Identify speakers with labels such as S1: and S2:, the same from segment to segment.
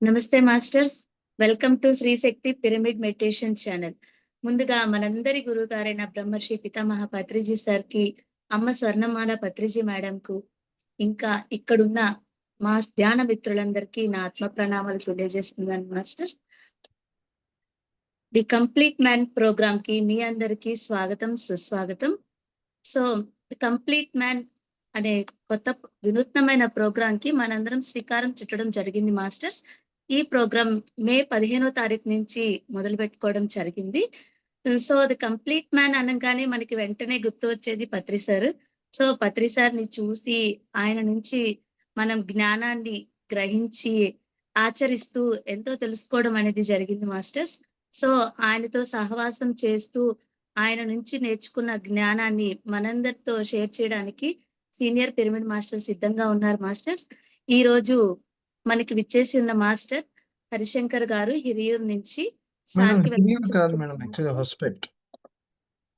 S1: నమస్తే masters. Welcome to Shri Shakti pyramid meditation channel. ముందుగా మనందరి గురువు గారైన బ్రహ్మర్షి పితామహ పత్రిజీ సార్కి, అమ్మ స్వర్ణమాల పత్రిజీ మేడంకు, ఇంకా ఇక్కడున్న మా ధ్యాన మిత్రులందరికీ నా ఆత్మ ప్రణామాలు తెలియజేస్తున్నాను masters. The complete man program కి మీ అందరికీ స్వాగతం, సుస్వాగతం. సో కంప్లీట్ మ్యాన్ అనే కొత్త వినూత్నమైన ప్రోగ్రామ్ కి మనందరం శ్రీకారం చుట్టడం జరిగింది మాస్టర్స్. ఈ ప్రోగ్రామ్ మే 15వ తారీఖు నుంచి మొదలు పెట్టుకోవడం జరిగింది. సో అది కంప్లీట్ మ్యాన్ అనగానే మనకి వెంటనే గుర్తు వచ్చేది పత్రి సార్. సో పత్రి సార్ని చూసి ఆయన నుంచి మనం జ్ఞానాన్ని గ్రహించి ఆచరిస్తూ ఎంతో తెలుసుకోవడం అనేది జరిగింది మాస్టర్స్. సో ఆయనతో సహవాసం చేస్తూ ఆయన నుంచి నేర్చుకున్న జ్ఞానాన్ని మనందరితో షేర్ చేయడానికి సీనియర్ పిరమిడ్ మాస్టర్ సిద్ధంగా ఉన్నారు మాస్టర్స్. ఈ రోజు మనకి విచ్చేసి ఉన్న మాస్టర్ హరిశంకర్ గారు హిరియూర్ నుంచి.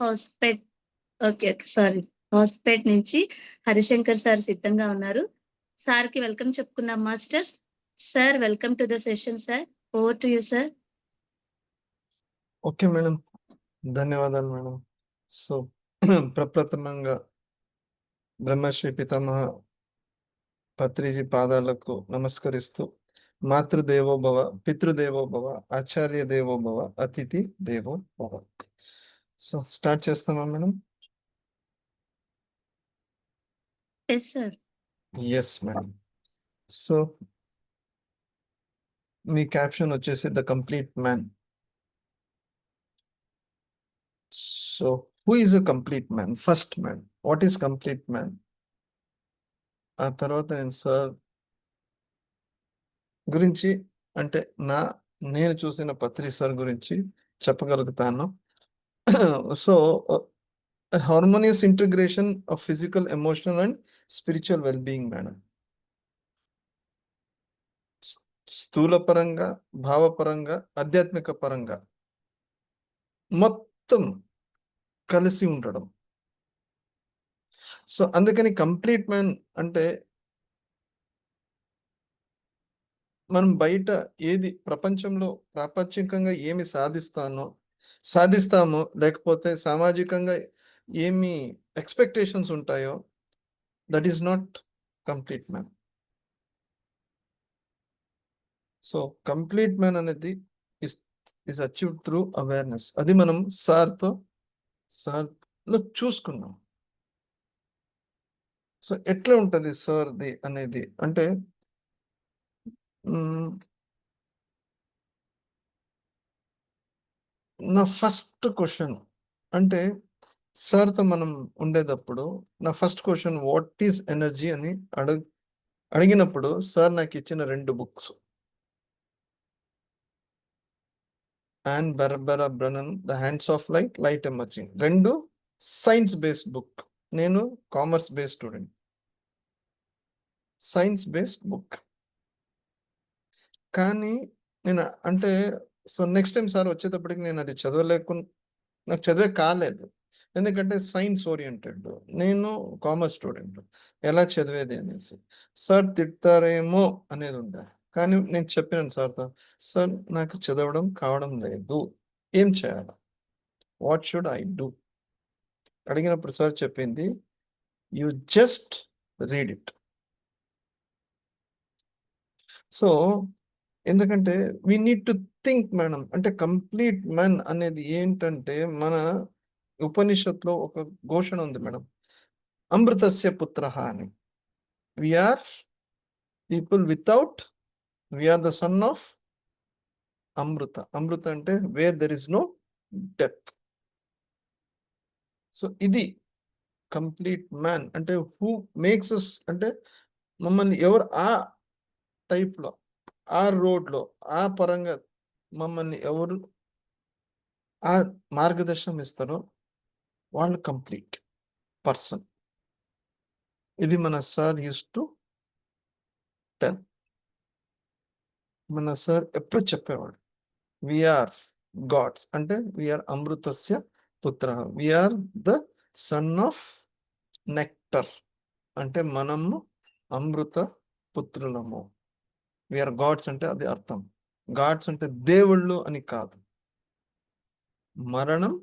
S1: హౌస్పేట్ ఓకే సారీ హౌస్పేట్ నుంచి హరిశంకర్ సార్ సిద్ధంగా ఉన్నారు. సార్ కి వెల్కమ్ చెప్పుకున్నాం masters. Sir welcome to the session sir. Over to you sir.
S2: Okay madam, ధన్యవాదాలు మేడం. సో ప్రప్రథమంగా బ్రహ్మశ్రీ పితామహ పత్రిజీ పాదాలకు నమస్కరిస్తూ, మాతృదేవోభవ, పితృదేవోభవ, ఆచార్య దేవోభవ, అతిథి దేవో భవ. సో స్టార్ట్ చేస్తామా మేడం? Yes madam. సో మీ క్యాప్షన్ వచ్చేసి the complete man. So who is a complete man? First man, what is complete man? ఆ తర్వాత నేను సార్ గురించి అంటే నేను చూసిన పత్రి సార్ గురించి చెప్పగలుగుతాను. So harmonious integration of physical, emotional and spiritual wellbeing madam. స్థూల పరంగా, భావపరంగా, ఆధ్యాత్మిక పరంగా మొత్తం కలిసి ఉండడం. సో అందుకని కంప్లీట్ మ్యాన్ అంటే మనం బయట ఏది ప్రపంచంలో ప్రాపంచికంగా ఏమి సాధిస్తామో, లేకపోతే సామాజికంగా ఏమి ఎక్స్పెక్టేషన్స్ ఉంటాయో, that is not complete man. So complete man అనేది ఇస్ అచీవ్డ్ త్రూ అవేర్నెస్. అది మనం సార్లో చూసుకున్నాం. సో ఎట్లా ఉంటుంది సార్ది అనేది అంటే నా ఫస్ట్ క్వశ్చన్ అంటే సార్తో మనం ఉండేటప్పుడు నా first question what is energy అని అడిగినప్పుడు సార్ నాకు ఇచ్చిన 2 books, and Barbara Brennan the hands of light, light emerging, 2 science based book. నేను commerce based student, science based book. కానీ నేను అంటే సో నెక్స్ట్ టైం సార్ వచ్చేటప్పటికి నేను అది నాకు చదివే కాలేదు. ఎందుకంటే సైన్స్ ఓరియంటెడ్, నేను కామర్స్ స్టూడెంట్, ఎలా చదివేది అనేసి సార్ తిడతారేమో అనేది ఉండే. కానీ నేను చెప్పినాను సార్తో, సార్ నాకు చదవడం కావడం లేదు, ఏం చేయాలి, వాట్ షుడ్ ఐ డూ అడిగినప్పుడు సార్ చెప్పింది, you just read it. So ఎందుకంటే we need to think madam. అంటే కంప్లీట్ మ్యాన్ అనేది ఏంటంటే మన ఉపనిషత్తులో ఒక ఘోషణ ఉంది మేడం, అమృతస్య పుత్ర అని. We are people without, we are the son of amrita. అమృత అంటే where there is no death. So ఇది కంప్లీట్ మ్యాన్ అంటే హూ మేక్స్ అస్, అంటే మమ్మల్ని ఎవరు ఆ టైప్లో, ఆ రోడ్లో, ఆ పరంగా మమ్మల్ని ఎవరు ఆ మార్గదర్శనం ఇస్తారో వాళ్ళు కంప్లీట్ పర్సన్. ఇది మన సార్ యూస్ టు టెల్. మన సార్ ఎప్పుడు చెప్పేవాడు, వీఆర్ గాడ్స్, అంటే వీఆర్ అమృతస్య పుత్ర, we are the son of nectar, అంటే మనము అమృత పుత్రులము. వీఆర్ గాడ్స్ అంటే అది అర్థం. గాడ్స్ అంటే దేవుళ్ళు అని కాదు, మరణం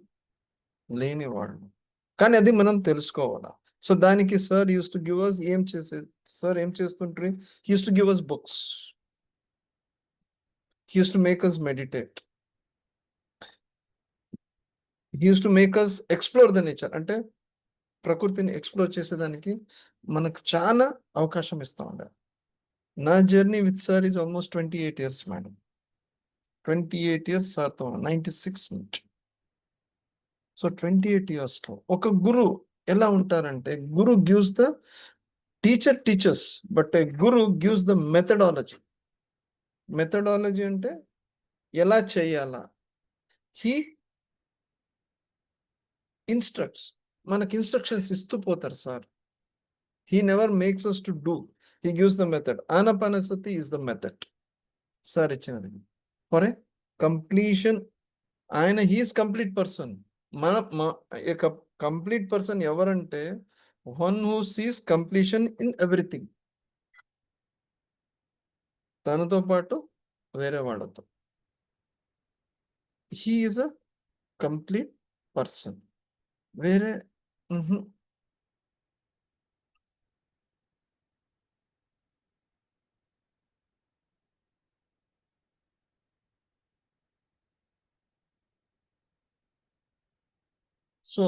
S2: లేని వాళ్ళు. కానీ అది మనం తెలుసుకోవాలా. సో దానికి sir uses to give us sir ఏం చేస్తుంటారు, he uses to give us books, he uses to make us meditate, he uses to make us explore the nature. అంటే ప్రకృతిని ఎక్స్ప్లోర్ చేసేదానికి మనకు చాలా అవకాశం ఇస్తా ఉండాలి. నా journey with sir is almost 28 years madam. 28 years సార్తో 96 నుంచి. సో 28 yearsలో ఒక గురు ఎలా ఉంటారంటే, guru gives the teachers, but a guru gives the methodology. Methodology అంటే ఎలా చేయాలా, హీ ఇన్స్ట్రక్ట్స్, మనకి ఇన్స్ట్రక్షన్స్ ఇస్తూ పోతారు sir. He never makes us to do, he gives the method. Anapanasati is the method sir ఇచ్చినది ఫర్ ఏ కంప్లీషన్. ఆయన హీస్ కంప్లీట్ పర్సన్. మా యొక్క కంప్లీట్ పర్సన్ ఎవరంటే, one who sees completion in everything, తనతో పాటు వేరే వాళ్ళతో. He is a complete person. వేరే so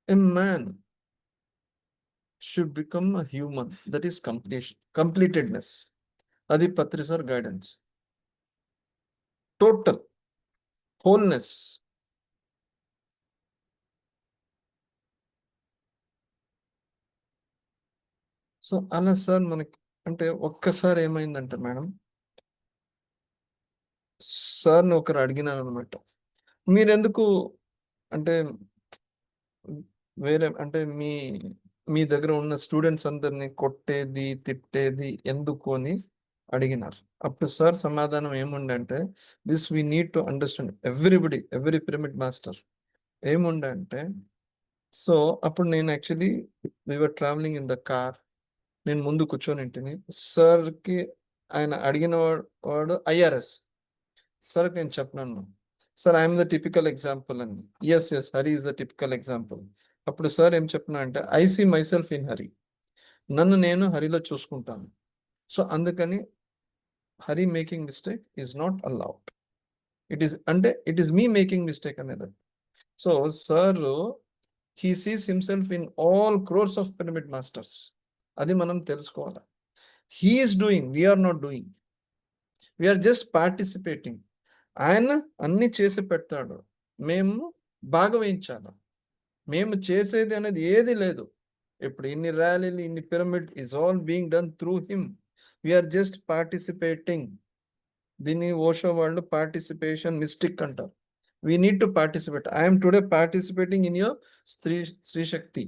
S2: a man should become a human, that is completedness. అది Patri sir guidance. Total wholeness. So అలా సార్ మనకి అంటే ఒక్కసారి ఏమైందంటే మేడం, సార్ని ఒకరు అడిగినారు అనమాట, మీరెందుకు అంటే వేరే అంటే మీ దగ్గర ఉన్న స్టూడెంట్స్ అందరినీ కొట్టేది తిట్టేది ఎందుకు అని అడిగినారు. అప్పుడు సార్ సమాధానం ఏముండంటే, this we need to understand every pyramid master ఏముండంటే. సో అప్పుడు నేను actually we are travelling in the car, నేను ముందు కూర్చొని ఇంటిని. సార్కి ఆయన అడిగిన వాడు ఐఆర్ఎస్. సార్కి నేను చెప్పినాను, sir I'm the typical example అని. Yes Hari is the typical example. అప్పుడు సార్ ఏం చెప్పినా అంటే, I see myself in Hari, నన్ను నేను హరిలో చూసుకుంటాను. సో అందుకని Hari making mistake is not allowed. It is me making mistake అనేది. So sir he sees himself in all crores of pyramid masters. అది మనం తెలుసుకోవాలి. He is doing, we are not doing, we are just participating. ఆయన అన్ని చేసి పెడతాడు, మేము భాగవహించాలి. మేము చేసేది అనేది ఏది లేదు. ఇప్పుడు ఇన్ని ర్యాలీలు, ఇన్ని pyramid is all being done through him. We are just participating. దీన్ని ఓషో వాళ్ళు పార్టిసిపేషన్ మిస్టిక్ అంటారు. We need to participate. I'm today participating in your Stree Shakti.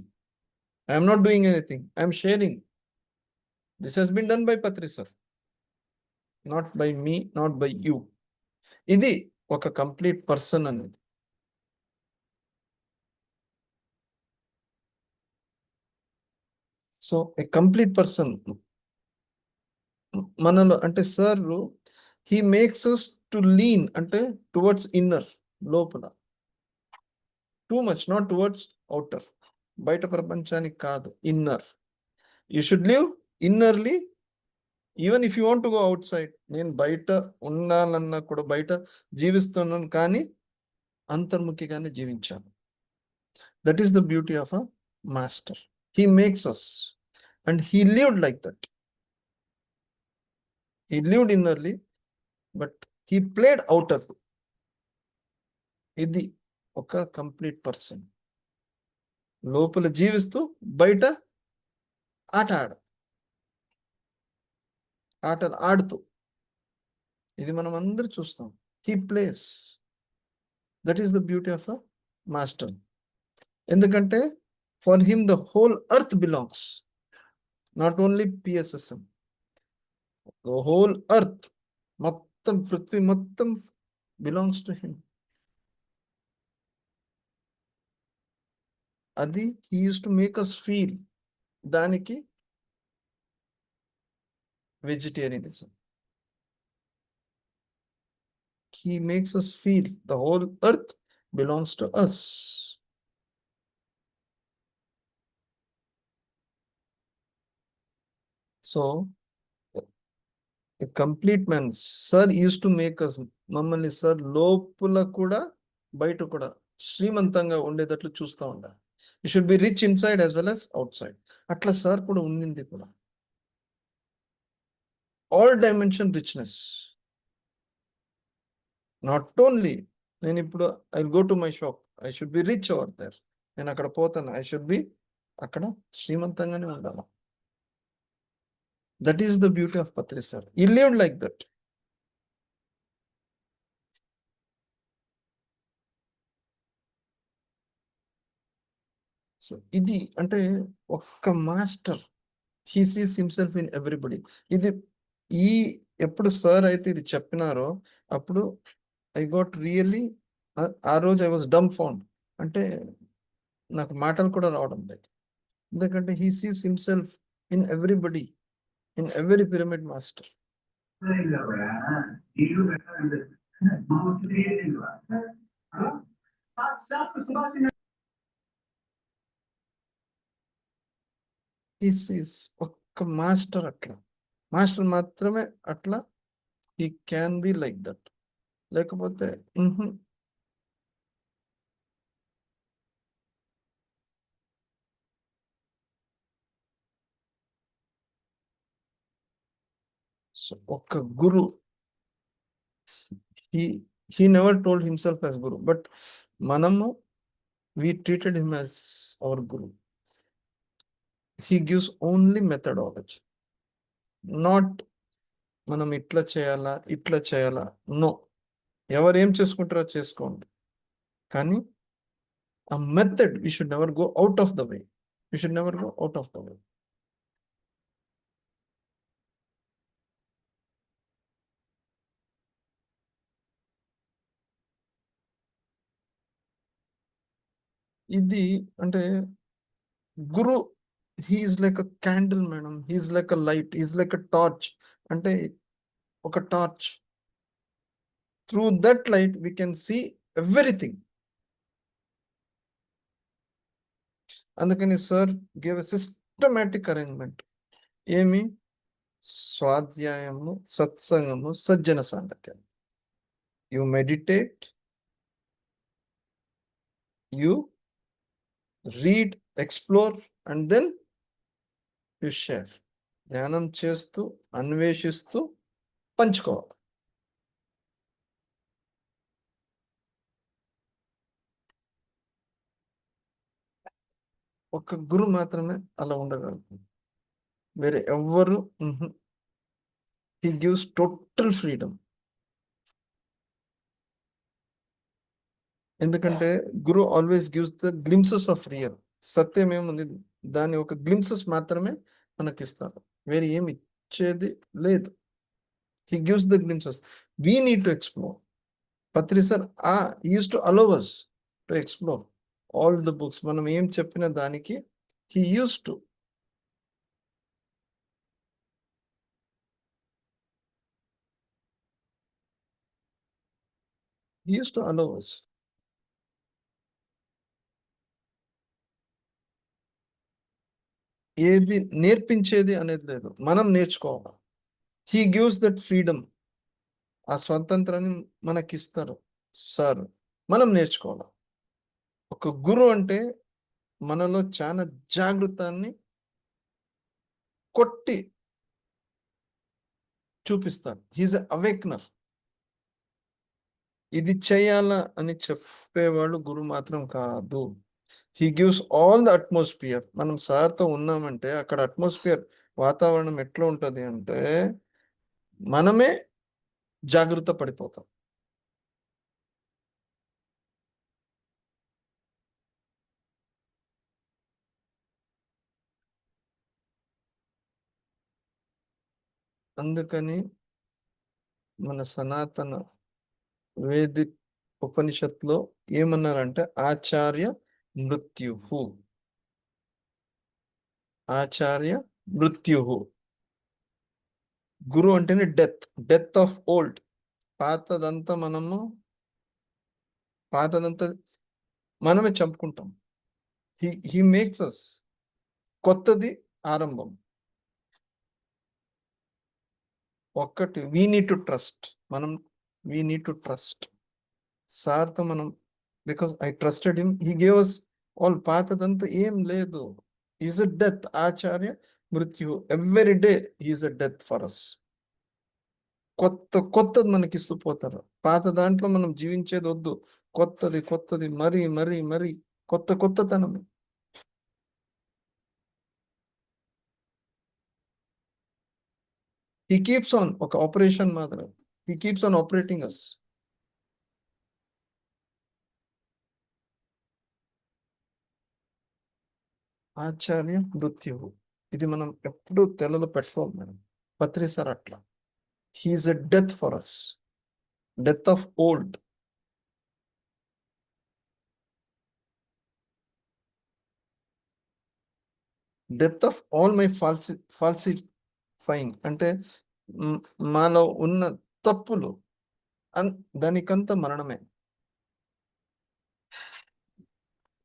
S2: I'm not doing anything, I'm sharing. This has been done by Patri sir, not by me, not by you. ఇది ఒక complete person అనేది. So a complete person మనలో అంటే sir he makes us to lean అంటే towards inner, లోపల. Too much, not towards outer, బయట ప్రపంచానికి కాదు, inner. You should live innerly. Even if you want to go outside, నేను బయట ఉండాలన్నా కూడా బయట జీవిస్తున్నాను, కానీ అంతర్ముఖిగానే జీవించాను. That is the beauty of a master. He makes us and he lived like that. He lived innerly but he played outer. ఇది ఒక కంప్లీట్ పర్సన్, లోపల జీవిస్తూ బయట ఆటలు ఆడుతూ. ఇది మనం అందరూ చూస్తాం. He plays. That is the beauty of a master. ఎందుకంటే for him the whole earth belongs, not only PSSM, the whole earth, మొత్తం పృథ్వీ మొత్తం బిలాంగ్స్ టు హిమ్. అది he uses to make us feel. దానికి vegetarianism, He makes us feel the whole earth belongs to us. So a complete man, sir used to make us, మమ్మల్ని sir లోపల కూడా బయట కూడా శ్రీమంతంగా ఉండేటట్లు చూస్తూ ఉండాలి. You should be rich inside as well as outside. అట్లా సార్ కూడా ఉండింది కూడా. All dimension richness. Not only నేను ఇప్పుడు I go to my shop, I should be rich over there. నేను అక్కడ పోతాను, ఐ షుడ్ బి అక్కడ శ్రీమంతంగానే ఉండాలి. That is the beauty of Patri sir. He lived like that. So ఇది అంటే ఒక్క master, he sees himself in everybody. ఇది ఈ ఎప్పుడు సార్ అయితే ఇది చెప్పినారో అప్పుడు ఐ గాట్ రియల్లీ, ఆ రోజు ఐ వాజ్ డమ్ ఫౌండ్. అంటే నాకు మాటలు కూడా రావడం లేదు. ఎందుకంటే he sees himself in everybody, in every pyramid master. He sees ఒక్క మాస్టర్ అట్లా, మాస్టర్ మాత్రమే అట్లా he can be like that. లేకపోతే సో ఒక్క గురు, he never told himself as guru, but manamu we treated him as our guru. He gives only methodology, not మనం ఇట్లా చేయాలా. No, ఎవరు ఏం చేసుకుంటారో చేసుకోండి, కానీ ఆ method we should never go out of the way. We should never go out of the way. ఇది అంటే గురు, he is like a candle madam, he is like a light, he is like a torch. అంటే ఒక torch, through that light we can see everything. అందుకని sir gave a systematic arrangement. ఏమి? స్వాధ్యాయము, సత్సంగము, సజ్జన సాంగత్యం. You meditate, you read, explore and then you share. ధ్యానం చేస్తూ, అన్వేషిస్తూ పంచుకోవాలి. ఒక గురు మాత్రమే అలా ఉండగలుగుతుంది, వేరే ఎవ్వరు. He gives total freedom. ఎందుకంటే guru always gives the glimpses of real. సత్యం ఏముంది, దాని ఒక గ్లిమ్సెస్ మాత్రమే మనకిస్తారు, వేరే ఏమి ఇచ్చేది లేదు. He gives the glimpses, we need to explore. Patri sir uses to allow us to explore all the books. మనం ఏం చెప్పిన దానికి he uses to. He used to allow us. ఏది నేర్పించేది అనేది లేదు, మనం నేర్చుకోవాలి. హీ గివ్స్ దట్ ఫ్రీడమ్, ఆ స్వాతంత్రాన్ని మనకిస్తారు సార్, మనం నేర్చుకోవాలి. ఒక గురు అంటే మనలో చాలా జాగృతాన్ని కొట్టి చూపిస్తారు. He's a awakener. ఇది చేయాలా అని చెప్పేవాళ్ళు గురు మాత్రం కాదు. He gives all the atmosphere. మనం సార్తో ఉన్నామంటే అక్కడ అట్మాస్ఫియర్, వాతావరణం ఎట్లా ఉంటుంది అంటే మనమే జాగృత పడిపోతాం. అందుకని మన సనాతన వేదిక్ ఉపనిషత్తులో ఏమన్నారంటే ఆచార్య మృత్యుహు, ఆచార్య మృత్యుహు. గురు అంటేనే డెత్, డెత్ ఆఫ్ ఓల్డ్. పాతదంతా పాతదంతా మనమే చంపుకుంటాం. హీ మేక్స్ అస్ కొత్తది ఆరంభం. ఒక్కటి we need to trust. We need to trust సార్తో మనం, because I trusted him, he gave us all. పాతదంతా ఏం లేదు. ఈజ్ అ డెత్, ఆచార్య మృత్యు. Every day is a death for us. కొత్తది మనకి ఇస్తూ పోతారు. పాత దాంట్లో మనం జీవించేది వద్దు. కొత్తది మరి కొత్తతనమే. హీ కీప్స్ ఆన్, ఒక ఆపరేషన్ మాత్రం. He keeps on operating us. ఆచార్య మృత్యువు, ఇది మనం ఎప్పుడు తెలలో పెట్టుకోవాలి మేడం. పత్రి సార్ అట్లా. He is a death for us, death of old. Death of all my falsifying అంటే మ్, మాలో ఉన్న తప్పులు, అన్ దానికంత మరణమే.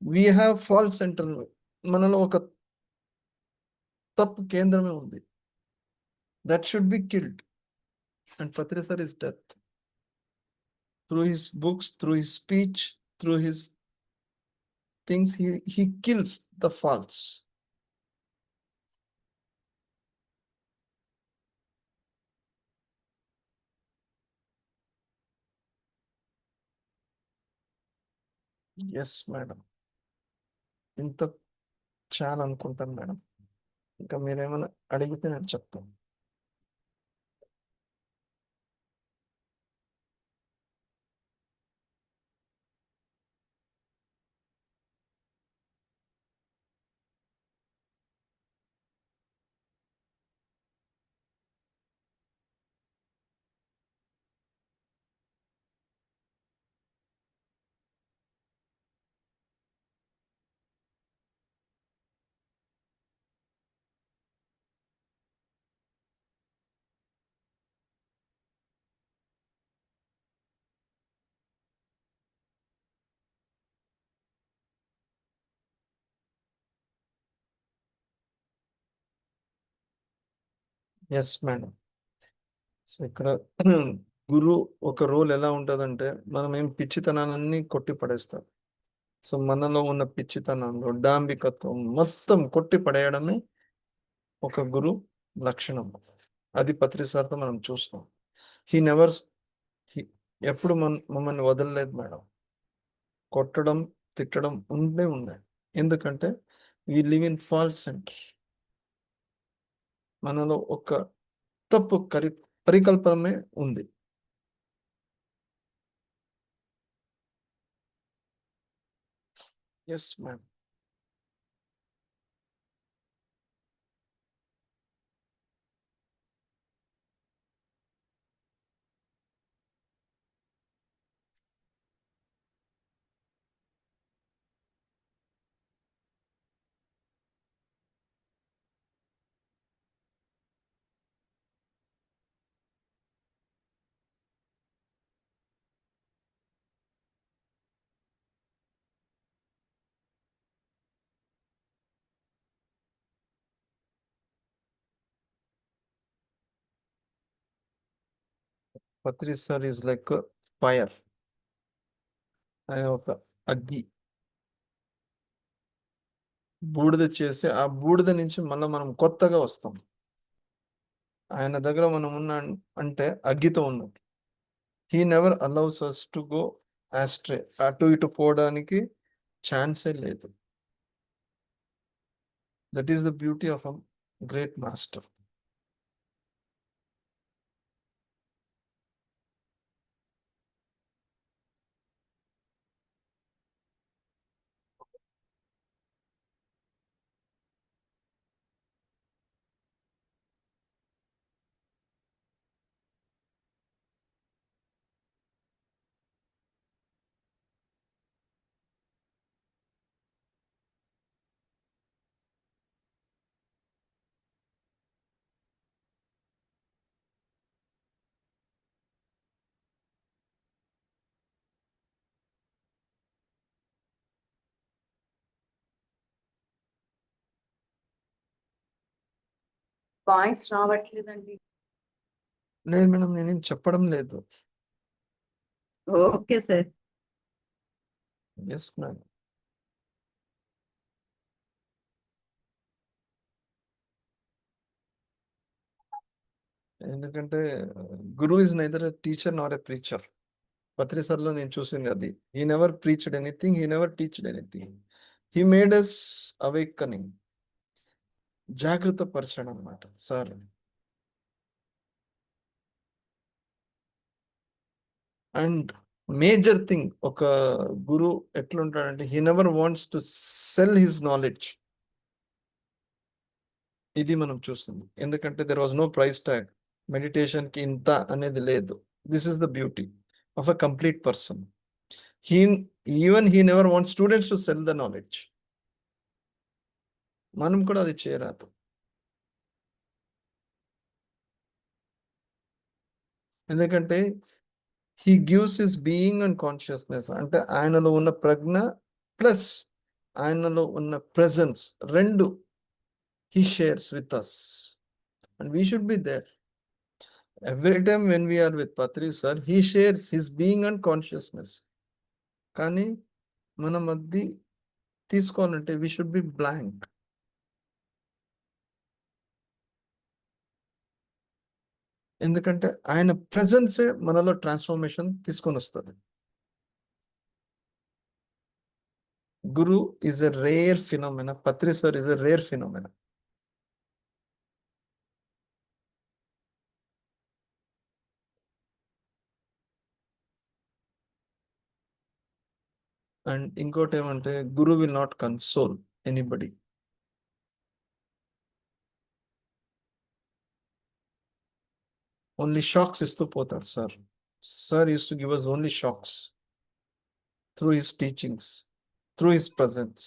S2: We have false centre. మనలో ఒక తప్పు కేంద్రమే ఉంది. That should be killed. And Patri sir is death. Through his books, through his speech, through his things, he kills the false. Yes madam. ఇంత చాలా అనుకుంటాను మేడం. ఇంకా మీరేమైనా అడిగితే నేను చెప్తాను. Yes madam. సో ఇక్కడ గురు ఒక రోల్ ఎలా ఉంటుందంటే, మనం ఏం పిచ్చితనాలన్నీ కొట్టి పడేస్తాం. సో మనలో ఉన్న పిచ్చితనంలో డాంబికత్వం మొత్తం కొట్టి పడేయడమే ఒక గురు లక్షణం. అది పత్రి సార్తో మనం చూస్తాం. హీ నెవర్, ఎప్పుడు మమ్మల్ని వదలలేదు మేడం. కొట్టడం, తిట్టడం ఉన్నాయి. ఎందుకంటే we live in false centre. మనలో ఒక తప్పు పరికల్పనమే ఉంది. Yes ma'am. Patri sir is like fire. ఆయన ఒక అగ్గి. బూడిద చేసి ఆ బూడిద నుంచి మళ్ళీ మనం కొత్తగా వస్తాం. ఆయన దగ్గర మనం అంటే అగ్గితో ఉన్నట్టు. He never allows us to go astray. అటు ఇటు పోవడానికి ఛాన్సే లేదు. That is the beauty of a great master.
S3: Voice రావట్లేదండి.
S2: లేదు మేడం, నేనేం చెప్పడం లేదు.
S3: Okay sir.
S2: Yes madam. ఎందుకంటే guru is neither a teacher not a preacher. Patri సార్లో నేను చూసింది అది. He never preached anything, he never teached anything. He made us awakening, జాగృత పరచడం అన్నమాట సార్. అండ్ మేజర్ థింగ్, ఒక గురు ఎట్లుంటాడంటే he never wants to sell his knowledge. ఇది మనం చూస్తుంది. ఎందుకంటే there was no price tag. Meditation కి ఇంత అనేది లేదు. This is the beauty of a complete person. He never want students to sell the knowledge. మనం కూడా అది చేయరాదు. ఎందుకంటే he gives his being and consciousness, అంటే ఆయనలో ఉన్న ప్రజ్ఞ ప్లస్ ఆయనలో ఉన్న ప్రెజెన్స్ రెండు he shares with us, and we should be there. Every time when we are with Patri sir, he shares his being and consciousness. కానీ మనం అది తీసుకోవాలంటే we should be blank. ఎందుకంటే ఆయన ప్రెజెన్సే మనలో ట్రాన్స్ఫర్మేషన్ తీసుకొని వస్తుంది. గురు is a rare phenomena. Patri sir is a rare phenomena. And ఇంకోటి ఏమంటే guru will not console anybody. Only shocks ఇస్తూ పోతాడు sir. Sir uses to give us only shocks through his teachings, through his presence.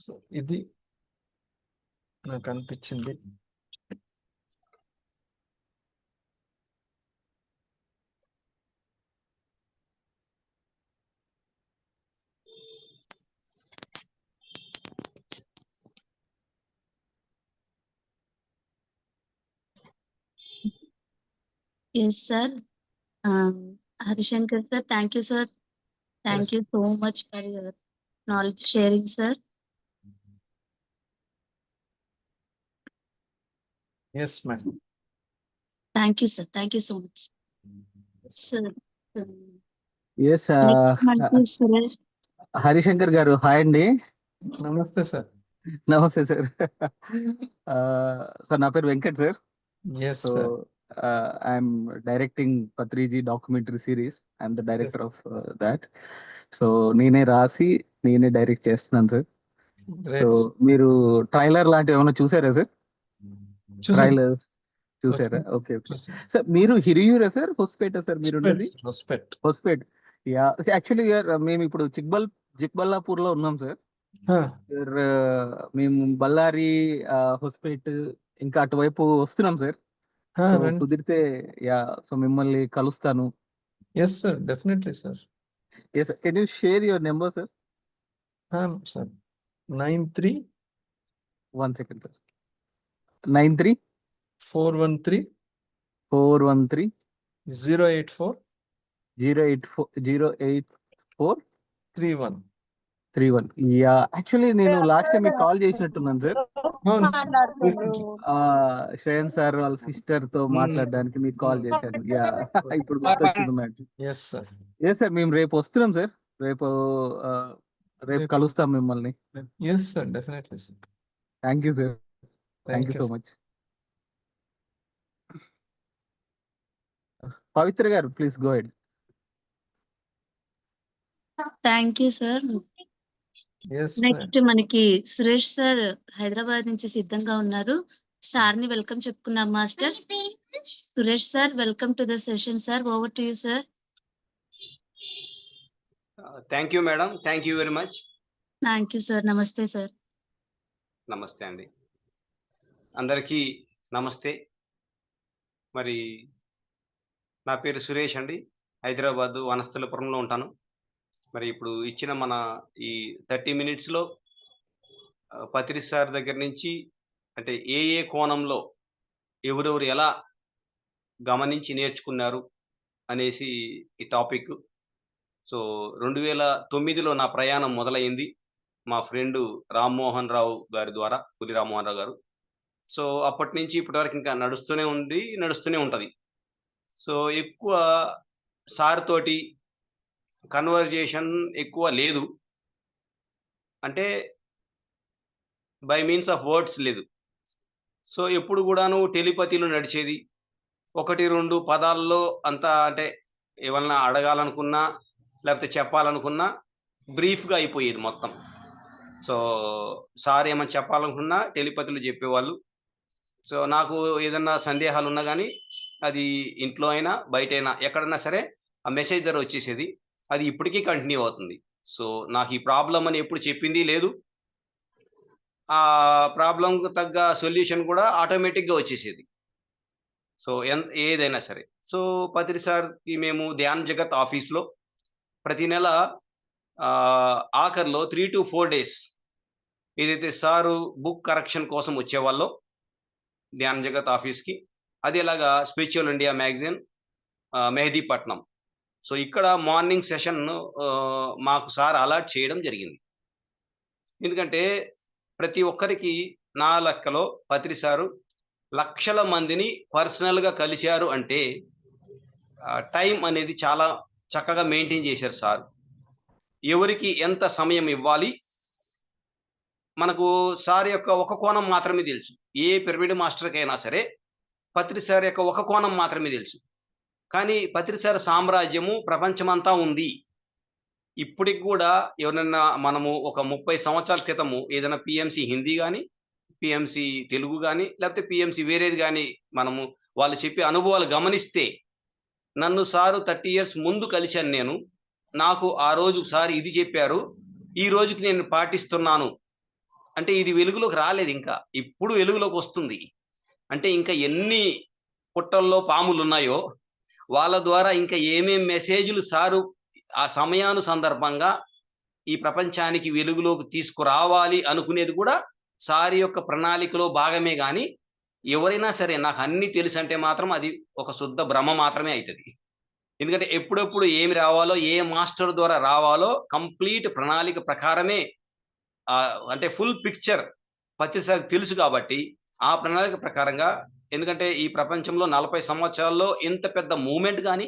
S2: So ఇది నాకు అనిపించింది.
S1: Yes, sir. Harishankar sir, thank you, sir. Thank
S2: Yes.
S1: you so much for your knowledge sharing, sir.
S2: Yes, ma'am.
S1: Thank you, sir. Thank you so much,
S2: Yes.
S1: sir.
S4: Yes
S1: Next మనకి సురేష్.
S4: హరిశంకర్ గారు hi అండి.
S2: నమస్తే sir.
S4: నమస్తే sir. Sir నా పేరు Venkat sir.
S2: Yes
S4: so
S2: sir.
S4: I'm directing Patriji documentary series. I'm the director of that. So నేనే రాసి నేనే డైరెక్ట్ చేస్తున్నాను సార్. సో మీరు ట్రైలర్ లాంటివి ఏమైనా చూసారా సార్? ట్రైలర్ చూసారా? Okay okay sir. మీరు హిరియూరా సార్, హొస్పేటా సార్ మీరు ఉన్నది? హొస్పేట్. యా, యాక్చువల్లీ మేము ఇప్పుడు చిక్బల్లాపూర్ లో ఉన్నాం సార్. సార్ మేము బళ్ళారి, హొస్పేట్ ఇంకా అటువైపు వస్తున్నాం సార్. సో కుదిరితే యా, సో మిమ్మల్ని కలుస్తాను.
S2: Yes sir, definitely sir.
S4: Yes, can you share your number sir?
S2: సార్ 93
S4: 1 second సార్. 93
S2: 413
S4: 413
S2: 084
S4: 084
S2: 31.
S4: యా, యాక్చువల్లీ నేను లాస్ట్ టైం మీకు కాల్ చేసినట్టున్నాను సార్. శ్రేయన్ సార్ వాళ్ళ సిస్టర్ తో మాట్లాడడానికి మీకు కాల్ చేశాను. యా, ఇప్పుడు గుర్తొచ్చింది ma'am.
S2: Yes sir.
S4: Yes sir, మేము రేపు వస్తున్నాం సార్. రేపు కలుస్తాం మిమ్మల్ని.
S2: Yes sir, definitely sir.
S4: Thank you sir. Thank you so much. Pavitra గారు please go ahead.
S1: Thank you sir. Next మనకి సురేష్ సార్ హైదరాబాద్ నుంచి సిద్ధంగా ఉన్నారు. సార్ ని వెల్కమ్ చెప్పుకున్నాం master. Suresh sir, welcome to the session sir. Over to you sir.
S5: Thank you madam. Thank you very much.
S1: Thank you sir. నమస్తే sir.
S5: నమస్తే అండి, అందరికీ నమస్తే. మరి నా పేరు సురేష్ అండి. హైదరాబాద్ వనస్థలిపురంలో ఉంటాను. మరి ఇప్పుడు ఇచ్చిన మన ఈ 30 మినిట్స్‌లో పత్రి సార్ దగ్గర నుంచి అంటే ఏ ఏ కోణంలో ఎవరెవరు ఎలా గమనించి నేర్చుకున్నారు అనేసి ఈ టాపిక్. సో 2009లో నా ప్రయాణం మొదలైంది. మా ఫ్రెండు రామ్మోహన్ రావు గారి ద్వారా, పులి రామ్మోహన్ రావు గారు. సో అప్పటి నుంచి ఇప్పటి వరకు ఇంకా నడుస్తూనే ఉంది, నడుస్తూనే ఉంటది. సో ఎక్కువ సార్ తోటి కన్వర్జేషన్ ఎక్కువ లేదు. అంటే బై మీన్స్ ఆఫ్ వర్డ్స్ లేదు. సో ఎప్పుడు గూడాను టెలిపతిలో నడిచేది. 1, 2 పదాల్లో అంతా అంటే ఏమన్నా అడగాలనుకున్నా, లేకపోతే చెప్పాలనుకున్నా బ్రీఫ్‌గా అయిపోయేది మొత్తం. సో సార్ ఏమన్నా చెప్పాలనుకున్నా టెలిపతిలో జెప్పేవాళ్ళు. సో నాకు ఏదన్నా సందేహాలున్నా గానీ, అది ఇంట్లో అయినా, బయటైనా ఎక్కడన్నా సరే ఆ మెసేజ్ ద్వారా వచ్చేసేది. అది ఇప్పటికీ కంటిన్యూ అవుతుంది. సో నాకు ఈ ప్రాబ్లమ్ అని ఎప్పుడు చెప్పింది లేదు. ఆ ప్రాబ్లమ్‌కు తగ్గ సొల్యూషన్ గూడా ఆటోమేటిక్‌గా వచ్చేసేది. సో ఏదైనా సరే. సో పత్రి సార్‌కి మేము ధ్యాన్ జగత్ ఆఫీస్‌లో ప్రతి నెల ఆఖరిలో 3-4 డేస్ ఏదైతే సారు బుక్ కరెక్షన్ కోసం వచ్చేవాళ్ళో ధ్యాన్ జగత్ ఆఫీస్‌కి, అది ఇలాగా spiritual India magazine Mehdipatnam. So ఇక్కడ మార్నింగ్ సెషన్ మాకు సార్ అలాట్ చేయడం జరిగింది. ఎందుకంటే ప్రతి ఒక్కరికి నా లెక్కలో పత్రి సారు లక్షల మందిని పర్సనల్‌గా కలిశారు అంటే టైం అనేది చాలా చక్కగా మెయింటైన్ చేశారు సార్. ఎవరికి ఎంత సమయం ఇవ్వాలి, మనకు సార్ యొక్క ఒక కోణం మాత్రమే తెలుసు. ఏ పిరమిడ్ మాస్టర్‌కైనా సరే పత్రి సార్ యొక్క ఒక కోణం మాత్రమే తెలుసు. కానీ పత్రి సార్ సామ్రాజ్యము ప్రపంచమంతా ఉంది. ఇప్పటికి గూడా ఎవరన్నా మనము ఒక 30 సంవత్సరాల క్రితము ఏదైనా పీఎంసీ హిందీ గాని, పీఎంసీ తెలుగు గాని, లేకపోతే పీఎంసీ వేరేది గాని మనము వాళ్ళు చెప్పే అనుభవాలు గమనిస్తే, నన్ను సారు 30 ఇయర్స్ ముందు కలిశాను నేను. నాకు ఆ రోజు సార్ ఇది చెప్పారు. ఈ రోజుకి నేను పాటిస్తున్నాను. అంటే ఇది వెలుగులోకి రాలేదింకా. ఇప్పుడు వెలుగులోకొస్తుంది. అంటే ఇంకా ఎన్ని పుట్టల్లో పాములున్నాయో, వాళ్ళ ద్వారా ఇంకా ఏమేం మెసేజులు సారు ఆ సమయానుసందర్భంగా ఈ ప్రపంచానికి వెలుగులోకి తీసుకురావాలి అనుకునేది కూడా సార్ యొక్క ప్రణాళికలో భాగమే గాని, ఎవరైనా సరే నాకు అన్నీ తెలుసంటే మాత్రం అది ఒక శుద్ధ భ్రమ మాత్రమే అయితది. ఎందుకంటే ఎప్పుడెప్పుడు ఏమి రావాలో, ఏ మాస్టర్ ద్వారా రావాలో కంప్లీట్ ప్రణాళిక ప్రకారమే అంటే ఫుల్ పిక్చర్ పత్రి సార్‌కి తెలుసు కాబట్టి, ఆ ప్రణాళిక ప్రకారంగా ఎందుకంటే ఈ ప్రపంచంలో 40 సంవత్సరాల్లో ఇంత పెద్ద మూవ్‌మెంట్ గాని,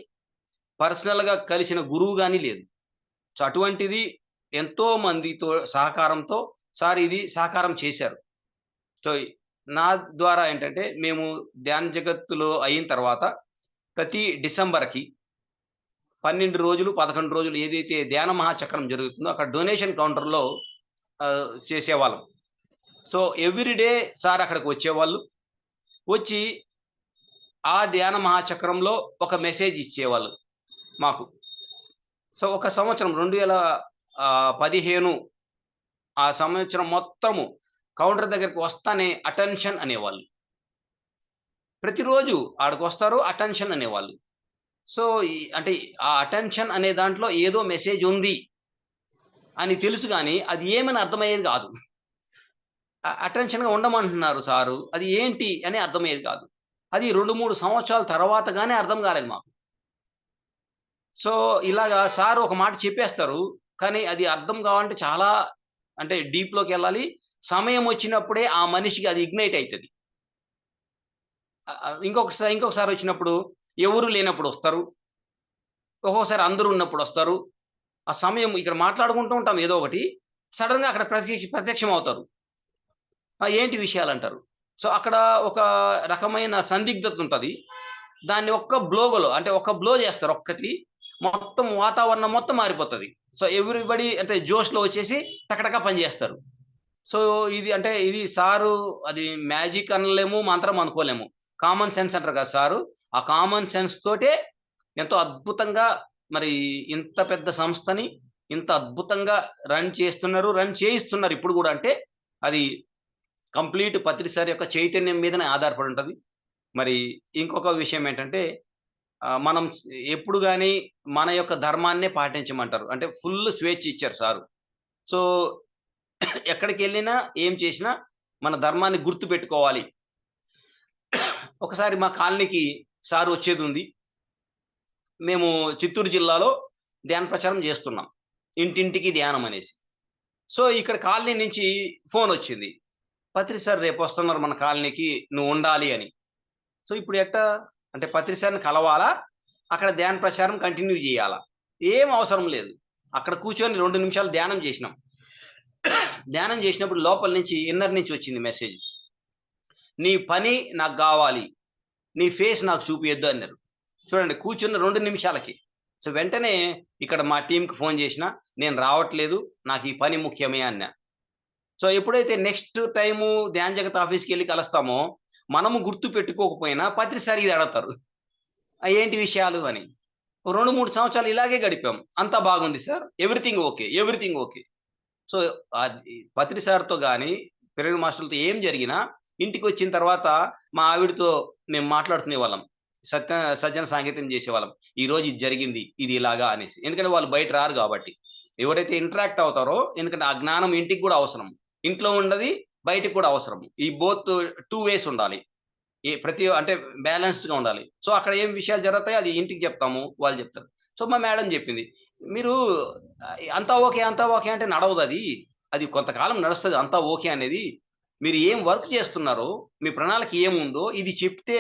S5: పర్సనల్‌గా కలిసిన గురువు గాని లేదు. సో అటువంటిది ఎంతో మందితో సహకారంతో సార్ ఇది సాకారం చేశారు. సో నా ద్వారా ఏంటంటే మేము ధ్యాన్ జగత్తులో అయిన తర్వాత ప్రతి డిసెంబర్‌కి 12 రోజులు, 11 రోజులు ఏదైతే ధ్యాన మహాచక్రం జరుగుతుందో అక్కడ డొనేషన్ కౌంటర్‌లో చేసేవాళ్ళం. సో ఎవ్రీ డే సార్ అక్కడికి వచ్చేవాళ్ళు. వచ్చి ఆ ధ్యాన మహాచక్రంలో ఒక మెసేజ్ ఇచ్చేవాళ్ళు మాకు. సో ఒక సంవత్సరం 2015 ఆ సంవత్సరం మొత్తము కౌంటర్ దగ్గరికి వస్తానే అటెన్షన్ అనేవాళ్ళు. ప్రతిరోజు ఆడికొస్తారు అటెన్షన్ అనేవాళ్ళు. సో అంటే ఆ అటెన్షన్ అనే దాంట్లో ఏదో మెసేజ్ ఉంది అని తెలుసు గాని, అది ఏమని అర్థమయ్యేది గాదు. అటెన్షన్‌గా ఉండమంటున్నారు సారు. అది ఏంటి అని అర్థమయ్యేది కాదు. అది 2, 3 సంవత్సరాల తర్వాత గాని అర్థం కాలేదు మాకు. సో ఇలాగా సారు ఒక మాట చెప్పేస్తారు. కానీ అది అర్థం కావాలంటే చాలా అంటే డీప్‌లోకెళ్ళాలి. సమయం వచ్చినప్పుడే ఆ మనిషికి అది ఇగ్నైట్ అయితది. ఇంకొకసారి వచ్చినప్పుడు ఎవరు లేనప్పుడు వస్తారు. ఒక్కొక్కసారి అందరూ ఉన్నప్పుడు వస్తారు. ఆ సమయం ఇక్కడ మాట్లాడుకుంటూ ఉంటాం ఏదో ఒకటి. సడెన్‌గా అక్కడ ప్రత్యక్షం అవుతారు. ఏంటి విషయాలంటారు. సో అక్కడ ఒక రకమైన సందిగ్ధత ఉంటది. దాన్ని ఒక్క బ్లోగలో అంటే ఒక్క బ్లో చేస్తారు ఒక్కటి. మొత్తం వాతావరణం మొత్తం మారిపోతది. సో ఎవ్రీబడీ అంటే జోష్‌లో వచ్చేసి టకటక పని చేస్తారు. సో ఇది అంటే ఇది సారు అది మ్యాజిక్ అనలేము, మంత్రం అనుకోలేము. కామన్ సెన్స్ అంటారు కదా సారు. ఆ కామన్ సెన్స్ తోటే ఎంతో అద్భుతంగా మరి ఇంత పెద్ద సంస్థని ఇంత అద్భుతంగా రన్ చేస్తున్నారు. రన్ చేయిస్తున్నారు ఇప్పుడు గూడా. అంటే అది కంప్లీట్ పత్రి సార్ యొక్క చైతన్యం మీదనే ఆధారపడి ఉంటది. మరి ఇంకొక విషయం ఏంటంటే, మనం ఎప్పుడు గాని మన యొక్క ధర్మాన్నే పాటించమంటారు. అంటే ఫుల్ స్వేచ్ఛ ఇచ్చారు సారు. సో ఎక్కడికెళ్ళినా, ఏం చేసినా మన ధర్మాన్ని గుర్తుపెట్టుకోవాలి. ఒకసారి మా కాలనీకి సార్ వచ్చేదుంది. మేము చిత్తూరు జిల్లాలో ధ్యాన ప్రచారం చేస్తున్నాం. ఇంటింటికి ధ్యానం అనేసి. సో ఇక్కడ కాలనీ నుంచి ఫోనొచ్చింది. "పత్రి సార్ రేపొస్తున్నారు మన కాలనీకి, నువ్వుండాలి" అని. సో ఇప్పుడు ఎట్టా? అంటే పత్రి సార్‌ని కలవాలా? అక్కడ ధ్యాన ప్రచారం కంటిన్యూ జేయాలా? ఏం అవసరం లేదు. అక్కడ కూర్చొని 2 నిమిషాలు ధ్యానం జేసినాం. ధ్యానం జేసినప్పుడు లోపల నుంచి, ఇన్నర్ నుంచి వచ్చింది మెసేజ్. "నీ పని నాకు గావాలి. నీ ఫేస్ నాకు చూపియొద్దు" అన్నారు. చూడండి కూర్చున్న 2 నిమిషాలకి. సో వెంటనే ఇక్కడ మా టీమ్‌కి ఫోన్ జేసినా, "నేను రావట్లేదు. నాకు ఈ పని ముఖ్యమే" అన్నా. సో ఎప్పుడైతే నెక్స్ట్ టైము ధ్యాన్ జగత్ ఆఫీస్‌కెళ్ళి కలుస్తామో, మనము గుర్తు పెట్టుకోకపోయినా పత్రి సార్ ఇది అడగతారు. ఏంటి విషయాలు అని. 2, 3 సంవత్సరాలు ఇలాగే గడిపాం. అంతా బాగుంది sir. Everything okay. Everything okay. So అది పత్రి సార్‌తో గాని, పిరమిడ్ మాస్టర్‌లతో ఏం జరిగినా ఇంటికొచ్చిన తర్వాత మా ఆవిడతో మేము మాట్లాడుకునేవాళ్ళం. సజ్జన సాంగత్యం చేసేవాళ్ళం. ఈరోజు ఇది జరిగింది. ఇది ఇలాగా అనేసి. ఎందుకంటే వాళ్ళు బయట రారు గాబట్టి. ఎవరైతే ఇంటరాక్ట్ అవుతారో, ఎందుకంటే ఆ జ్ఞానం ఇంటికి గూడా అవసరం. ఇంట్లో ఉన్నది బయటికి కూడా అవసరం. ఈ బోత్ 2 వేస్ ఉండాలి. ప్రతి అంటే బ్యాలెన్స్డ్‌గా ఉండాలి. సో అక్కడ ఏం విషయాలు జరుగుతాయో అది ఇంటికి చెప్తాము. వాళ్ళు చెప్తారు. సో మా మేడం చెప్పింది. "మీరు అంతా ఓకే, అంతా ఓకే అంటే నడవదది. అది కొంతకాలం నడుస్తది అంతా ఓకే అనేది. మీరు ఏం వర్క్ చేస్తున్నారో, మీ ప్రణాళిక ఏముందో ఇది చెప్తే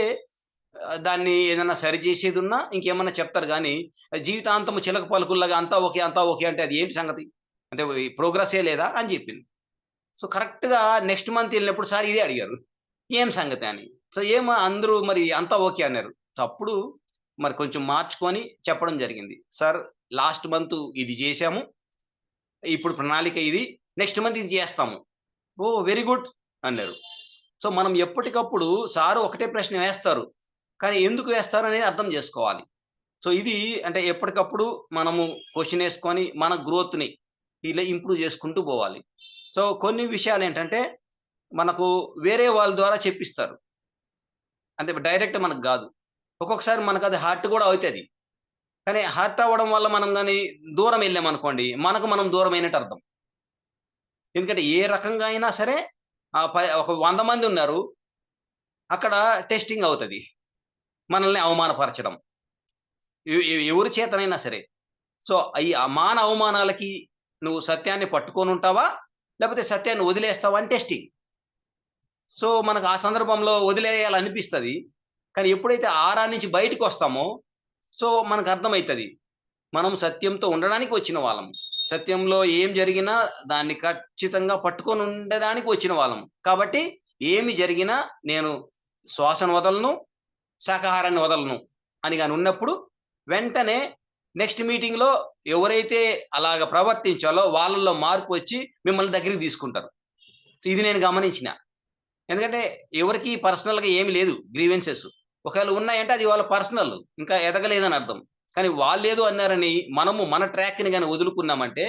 S5: దాన్ని ఏదైనా సరిచేసేదున్నా ఇంకేమన్నా చెప్తారు గానీ, జీవితాంతం చిలక పలుకుల్లాగా అంతా ఓకే, అంతా ఓకే అంటే అది ఏంటి సంగతి? అంటే ప్రోగ్రెస్సే లేదా?" అని చెప్పింది. సో కరెక్ట్‌గా నెక్స్ట్ మంత్ ఎళ్ళినప్పుడు సార్ ఇదే అడిగారు. "ఏం సంగతి" అని. సో అందరూ మరి అంతా ఓకే అన్నారు. సో అప్పుడు మరి కొంచెం మార్చుకొని చెప్పడం జరిగింది. "సార్ లాస్ట్ మంత్ ఇది చేశాము. ఇప్పుడు ప్రణాళిక ఇది. నెక్స్ట్ మంత్ ఇది చేస్తాము." "ఓహ్! వెరీ గుడ్" అన్నారు. సో మనం ఎప్పటికప్పుడు సారు ఒకటే ప్రశ్న వేస్తారు. కానీ ఎందుకు వేస్తారు అనేది అర్థం చేసుకోవాలి. సో ఇది అంటే ఎప్పటికప్పుడు మనము క్వెషన్ ఏసుకొని మన గ్రోత్‌ని ఇలా ఇంప్రూవ్ చేసుకుంటూ పోవాలి. సో కొన్ని విషయాలేంటంటే మనకు వేరే వాళ్ళ ద్వారా చెప్పిస్తారు. అంటే డైరెక్ట్ మనకు గాదు. ఒక్కొక్కసారి మనకది హర్ట్ గూడా అవుతది. కానీ హర్ట్ అవ్వడం వల్ల మనం గాని దూరం ఎళ్ళామనుకోండి, మనకు మనం దూరమైనట్టు అర్థం. ఎందుకంటే ఏ రకంగా అయినా సరే ఒక 100 మంది ఉన్నారు. అక్కడ టెస్టింగ్ అవుతది. మనల్ని అవమానపరచడం. ఎవరి చేతనైనా సరే. సో ఈ అవమానాలకి నువ్వు సత్యాన్ని పట్టుకొనుంటావా? లేపోతే సత్యాన్ని వదిలేస్తావా అని టెస్టింగ్. సో మనకు ఆ సందర్భంలో వదిలేయాలనిపిస్తది. కానీ ఎప్పుడైతే ఆరా నుంచి బయటికొస్తామో, సో మనకు అర్థమైతది. మనం సత్యంతో ఉండడానికి వచ్చిన వాళ్ళం. సత్యంలో ఏం జరిగినా దాన్ని ఖచ్చితంగా పట్టుకొని ఉండడానికి వచ్చిన వాళ్ళం. కాబట్టి ఏమి జరిగినా నేను శ్వాసను వదలను, శాకాహారాన్ని వదలను అని గాని ఉన్నప్పుడు వెంటనే నెక్స్ట్ మీటింగ్‌లో ఎవరైతే అలాగా ప్రవర్తించాలో వాళ్ళలో మార్పు వచ్చి మిమ్మల్ని దగ్గరికి తీసుకుంటారు. ఇది నేను గమనించిన. ఎందుకంటే ఎవరికీ పర్సనల్‌గా ఏమి లేదు గ్రీవెన్సెస్. ఒకవేళ ఉన్నాయంటే అది వాళ్ళ పర్సనల్. ఇంకా ఎదగలేదని అర్థం. కానీ వాళ్ళేదో అన్నారని మనము మన ట్రాక్‌ని గాని వదులుకున్నామంటే,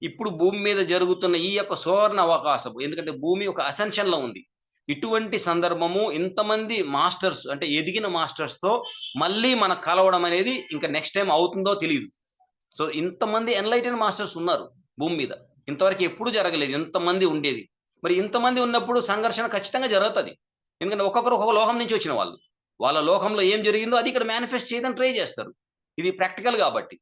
S5: ఇప్పుడు భూమి మీద జరుగుతున్న ఈ యొక్క సువర్ణ అవకాశం ఎందుకంటే భూమి ఒక అసెన్షన్‌లో ఉంది. ఇటువంటి సందర్భము ఇంతమంది మాస్టర్స్ అంటే ఎదిగిన మాస్టర్స్‌తో మళ్ళీ మనకు కలవడం అనేది ఇంకా నెక్స్ట్ టైమ్ అవుతుందో తెలీదు. సో ఇంతమంది ఎన్‌లైటెన్ మాస్టర్స్ ఉన్నారు భూమి మీద. ఇంతవరకు ఎప్పుడు జరగలేదు. ఇంతమంది ఉండేది. మరి ఇంతమంది ఉన్నప్పుడు సంఘర్షణ ఖచ్చితంగా జరుగుతది. ఎందుకంటే ఒక్కొక్కరు ఒక్కొక్క లోకం నుంచి వచ్చిన వాళ్ళు. వాళ్ళ లోకంలో ఏం జరిగిందో అది ఇక్కడ మేనిఫెస్ట్ చేయడానికి ట్రై చేస్తారు. ఇది ప్రాక్టికల్ గాబట్టి.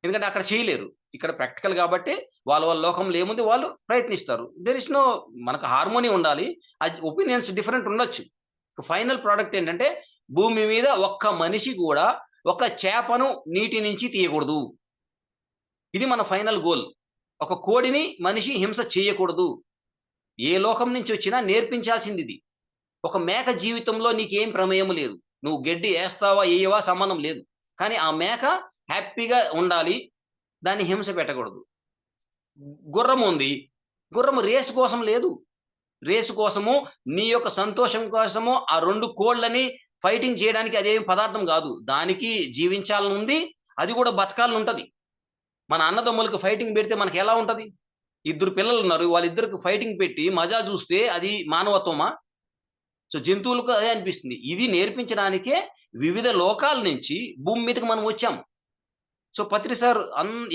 S5: ఎందుకంటే అక్కడ చేయలేరు. ఇక్కడ ప్రాక్టికల్ గాబట్టి వాళ్ళ లోకంలో ఏముంది వాళ్ళు ప్రయత్నిస్తారు. దేర్ ఇస్ నో మనకు హార్మోనీ ఉండాలి. ఒపీనియన్స్ డిఫరెంట్ ఉండొచ్చు. ఫైనల్ ప్రొడక్ట్ ఏంటంటే భూమి మీద ఒక్క మనిషి గూడా ఒక చేపను నీటి నుంచి తీయకూడదు. ఇది మన ఫైనల్ గోల్. ఒక కోడిని మనిషి హింస చేయకూడదు. ఏ లోకం నుంచి వచ్చినా నేర్పించాల్సిందిది. ఒక మేక జీవితంలో నీకేం ప్రమేయం లేదు. నువ్వు గడ్డి ఏస్తావా, ఎయ్యవా సంబంధం లేదు. కానీ ఆ మేక హ్యాపీగా ఉండాలి. దాన్ని హింస పెట్టకూడదు. గుర్రం ఉంది. గుర్రం రేసు కోసం లేదు. రేసు కోసము, నీ యొక్క సంతోషం కోసము ఆ 2 కోళ్ళని ఫైటింగ్ చేయడానికి అదేం పదార్థం గాదు. దానికి జీవించాలనుంది. అది గూడా బతకాలనుంటది. మన అన్నదమ్ములకు ఫైటింగ్ పెడితే మనకెలా ఉంటది? ఇద్దరు పిల్లలున్నారు. వాళ్ళిద్దరికి ఫైటింగ్ పెట్టి మజా జూస్తే అది మానవత్వమా? సో జంతువులకు అదే అనిపిస్తుంది. ఇది నేర్పించడానికే వివిధ లోకాల నుంచి భూమి మీదకి మనం వచ్చాం. సో పత్రి సార్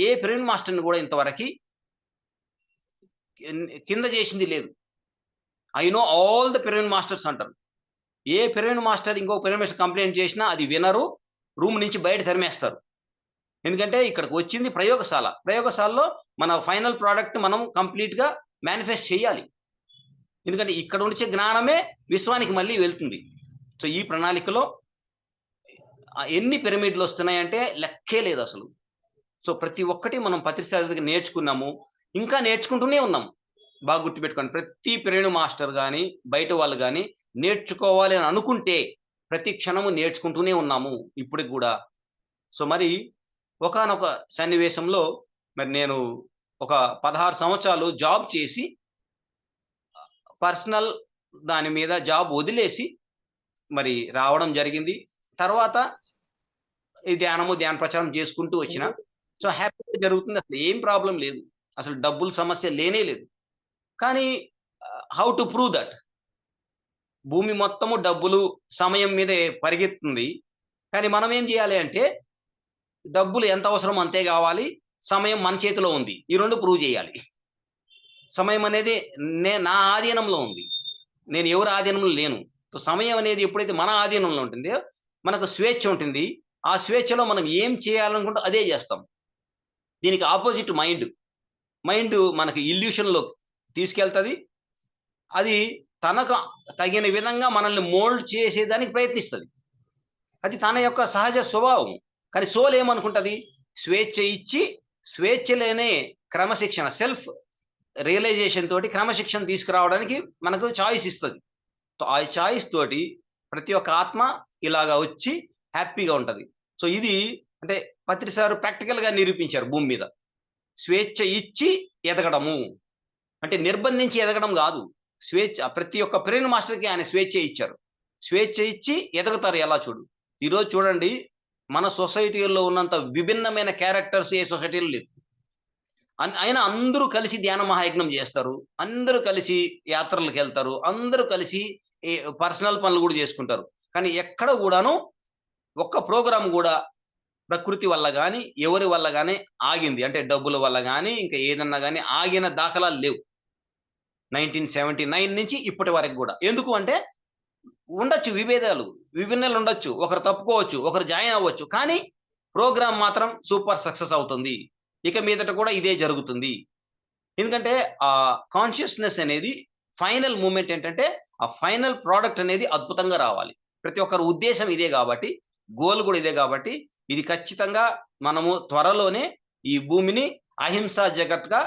S5: ఏ పిరమిడ్ మాస్టర్ని కూడా ఇంతవరకు కింద చేసింది లేదు. I know all the pyramid masters అంటారు. ఏ పిరమిడ్ మాస్టర్ ఇంకో పిరమిడ్ మాస్టర్ కంప్లైంట్ చేసినా అది వినరు, రూమ్ నుంచి బయట తరిమేస్తారు. ఎందుకంటే ఇక్కడికి వచ్చింది ప్రయోగశాల. ప్రయోగశాలలో మన ఫైనల్ ప్రోడక్ట్ మనం కంప్లీట్ గా మేనిఫెస్ట్ చేయాలి. ఎందుకంటే ఇక్కడ ఉంచే జ్ఞానమే విశ్వానికి మళ్ళీ వెళ్తుంది. సో ఈ ప్రణాళికలో ఎన్ని పిరమిడ్లు వస్తున్నాయంటే లెక్కే లేదు అసలు. సో ప్రతి ఒక్కటి మనం పత్రిసారి నేర్చుకున్నాము, ఇంకా నేర్చుకుంటూనే ఉన్నాం. బాగా గుర్తుపెట్టుకోండి, ప్రతి పిరమిడ్ మాస్టర్ కానీ బయట వాళ్ళు కానీ నేర్చుకోవాలి అని అనుకుంటే ప్రతి క్షణము నేర్చుకుంటూనే ఉన్నాము ఇప్పటికి కూడా. సో మరి ఒకానొక సన్నివేశంలో మరి నేను ఒక 16 సంవత్సరాలు జాబ్ చేసి పర్సనల్ దాని మీద జాబ్ వదిలేసి మరి రావడం జరిగింది. తర్వాత ఈ ధ్యాన ప్రచారం చేసుకుంటూ వచ్చిన. సో హ్యాపీగా జరుగుతుంది, అసలు ఏం ప్రాబ్లం లేదు, అసలు డబ్బుల సమస్య లేనే లేదు. కానీ హౌ టు ప్రూవ్ దట్? భూమి మొత్తము డబ్బులు సమయం మీదే పరిగెత్తుంది. కానీ మనం ఏం చేయాలి అంటే డబ్బులు ఎంత అవసరం అంతే కావాలి, సమయం మన చేతిలో ఉంది. ఈ రెండు ప్రూవ్ చేయాలి. సమయం అనేది నా ఆధీనంలో ఉంది, నేను ఎవరి ఆధీనంలో లేను. సమయం అనేది ఎప్పుడైతే మన ఆధీనంలో ఉంటుందో మనకు స్వేచ్ఛ ఉంటుంది. ఆ స్వేచ్ఛలో మనం ఏం చేయాలనుకుంటే అదే చేస్తాం. దీనికి ఆపోజిట్ మైండ్ మనకి ఇల్యూషన్లో తీసుకెళ్తుంది. అది తనకు తగిన విధంగా మనల్ని మోల్డ్ చేసేదానికి ప్రయత్నిస్తుంది. అది తన యొక్క సహజ స్వభావం. కానీ సోల్ ఏమనుకుంటుంది? స్వేచ్ఛ ఇచ్చి స్వేచ్ఛలోనే క్రమశిక్షణ, సెల్ఫ్ రియలైజేషన్ తోటి క్రమశిక్షణ తీసుకురావడానికి మనకు చాయిస్ ఇస్తుంది. ఆ చాయిస్ తోటి ప్రతి ఒక్క ఆత్మ ఇలాగా వచ్చి హ్యాపీగా ఉంటది. సో ఇది అంటే పత్రి సార్ ప్రాక్టికల్ గా నిరూపించారు భూమి మీద. స్వేచ్ఛ ఇచ్చి ఎదగడము అంటే నిర్బంధించి ఎదగడం కాదు. స్వేచ్ఛ ప్రతి ఒక్క పిరమిడ్ మాస్టర్కి ఆయన స్వేచ్ఛ ఇచ్చారు. స్వేచ్ఛ ఇచ్చి ఎదగతారు. ఎలా చూడు, ఈరోజు చూడండి, మన సొసైటీలో ఉన్నంత విభిన్నమైన క్యారెక్టర్స్ ఏ సొసైటీలో లేదు. అయినా అందరూ కలిసి ధ్యాన మహాయజ్ఞం చేస్తారు, అందరూ కలిసి యాత్రలకు వెళ్తారు, అందరూ కలిసి పర్సనల్ పనులు కూడా చేసుకుంటారు. కానీ ఎక్కడ కూడాను ఒక్క ప్రోగ్రాం కూడా ప్రకృతి వల్ల కానీ ఎవరి వల్ల కానీ ఆగింది అంటే డబ్బుల వల్ల కానీ ఇంకా ఏదన్నా కానీ ఆగిన దాఖలాలు లేవు. 1979 నుంచి ఇప్పటి వరకు కూడా. ఎందుకు అంటే ఉండొచ్చు విభిన్నాలు ఉండొచ్చు, ఒకరు తప్పుకోవచ్చు, ఒకరు జాయిన్ అవ్వచ్చు, కానీ ప్రోగ్రామ్ మాత్రం సూపర్ సక్సెస్ అవుతుంది. ఇక మీదట కూడా ఇదే జరుగుతుంది. ఎందుకంటే ఆ కాన్షియస్నెస్ అనేది ఫైనల్ మూమెంట్ ఏంటంటే ఆ ఫైనల్ ప్రోడక్ట్ అనేది అద్భుతంగా రావాలి. ప్రతి ఒక్కరి ఉద్దేశం ఇదే కాబట్టి, గోల్ కూడా ఇదే కాబట్టి ఇది ఖచ్చితంగా మనము త్వరలోనే ఈ భూమిని అహింసా జగత్గా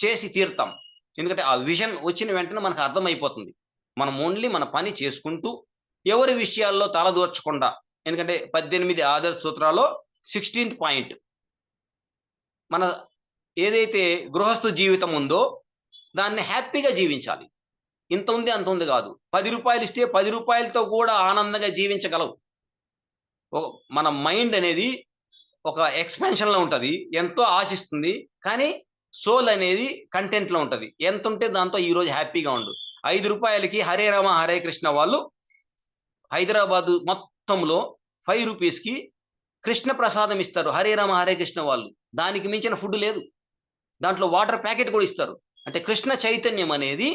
S5: చేసి తీరుతాం. ఎందుకంటే ఆ విజన్ వచ్చిన వెంటనే మనకు అర్థమైపోతుంది. మనం ఓన్లీ మన పని చేసుకుంటూ ఎవరి విషయాల్లో తలదూర్చకుండా. ఎందుకంటే 18 ఆదర్శ సూత్రాల్లో 16th పాయింట్ మన ఏదైతే గృహస్థు జీవితం ఉందో దాన్ని హ్యాపీగా జీవించాలి. ఇంత ఉంది అంత ఉంది కాదు. 10 రూపాయలు ఇస్తే 10 రూపాయలతో కూడా ఆనందంగా జీవించగలవు. మన మైండ్ అనేది ఒక ఎక్స్పాన్షన్ లో ఉంటది, ఎంతో ఆశిస్తుంది. కానీ సోల్ అనేది కంటెంట్ లో ఉంటది. ఎంత ఉంటే దాంతో ఈ రోజు హ్యాపీగా ఉండు. 5 రూపాయలకి హరే రామ హరే కృష్ణ వాళ్ళు హైదరాబాద్ మొత్తంలో 5 రూపీస్కి కృష్ణ ప్రసాదం ఇస్తారు. హరే రామ హరే కృష్ణ వాళ్ళు దానికి మించిన ఫుడ్ లేదు. దాంట్లో వాటర్ ప్యాకెట్ కూడా ఇస్తారు. అంటే కృష్ణ చైతన్యం అనేది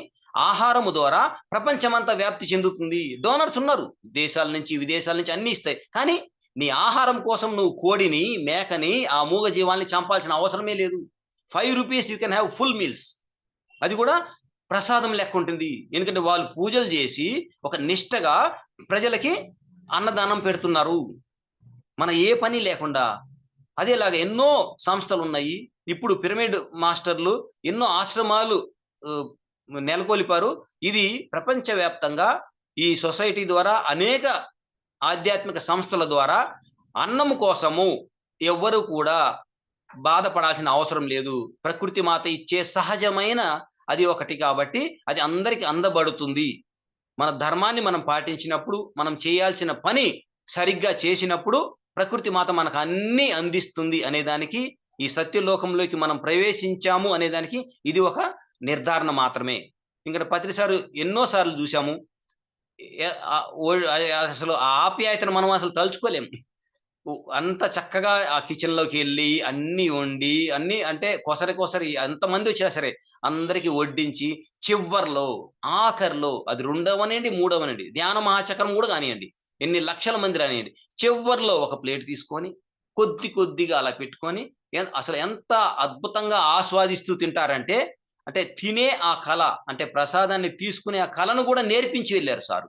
S5: ఆహారము ద్వారా ప్రపంచమంతా వ్యాప్తి చెందుతుంది. డోనర్స్ ఉన్నారు, దేశాల నుంచి విదేశాల నుంచి అన్ని ఇస్తాయి. కానీ నీ ఆహారం కోసం నువ్వు కోడిని, మేకని, ఆ మూగ జీవాల్ని చంపాల్సిన అవసరమే లేదు. 5 rupees you can have full meals. అది కూడా ప్రసాదం లెక్క ఉంటుంది. ఎందుకంటే వాళ్ళు పూజలు చేసి ఒక నిష్టగా ప్రజలకి అన్నదానం పెడుతున్నారు, మన ఏ పని లేకుండా. అదేలాగా ఎన్నో సంస్థలు ఉన్నాయి. ఇప్పుడు పిరమిడ్ మాస్టర్లు ఎన్నో ఆశ్రమాలు నెలకొల్పారు. ఇది ప్రపంచవ్యాప్తంగా ఈ సొసైటీ ద్వారా అనేక ఆధ్యాత్మిక సంస్థల ద్వారా అన్నము కోసము ఎవ్వరు కూడా బాధపడాల్సిన అవసరం లేదు. ప్రకృతి మాత ఇచ్చే సహజమైన అది ఒకటి కాబట్టి అది అందరికి అందబడుతుంది. మన ధర్మాన్ని మనం పాటించినప్పుడు, మనం చేయాల్సిన పని సరిగ్గా చేసినప్పుడు ప్రకృతి మాత మనకు అన్ని అందిస్తుంది అనేదానికి, ఈ సత్యలోకంలోకి మనం ప్రవేశించాము అనేదానికి ఇది ఒక నిర్ధారణ మాత్రమే. ఇంకా పత్రి సార్ ఎన్నోసార్లు చూసాము. అసలు ఆ ఆప్యాయతను మనం అసలు తలుచుకోలేము. అంత చక్కగా ఆ కిచెన్‌లోకి ఎళ్లి అన్నీ వండి, అన్నీ అంటే కొసరి ఎంతమంది వచ్చినా సరే అందరికి వడ్డించి, చివ్వర్లో, ఆఖరిలో అది రెండవనండి, మూడవనండి, ధ్యాన మహాచక్రం కూడా గానియండి, ఎన్ని లక్షల మంది రానియండి, చివ్వర్లో ఒక ప్లేట్ తీసుకొని కొద్దిగా అలా పెట్టుకొని అసలు ఎంత అద్భుతంగా ఆస్వాదిస్తూ తింటారంటే, అంటే తినే ఆ కళ, అంటే ప్రసాదాన్ని తీసుకునే ఆ కళను కూడా నేర్పించి వెళ్లారు సారు.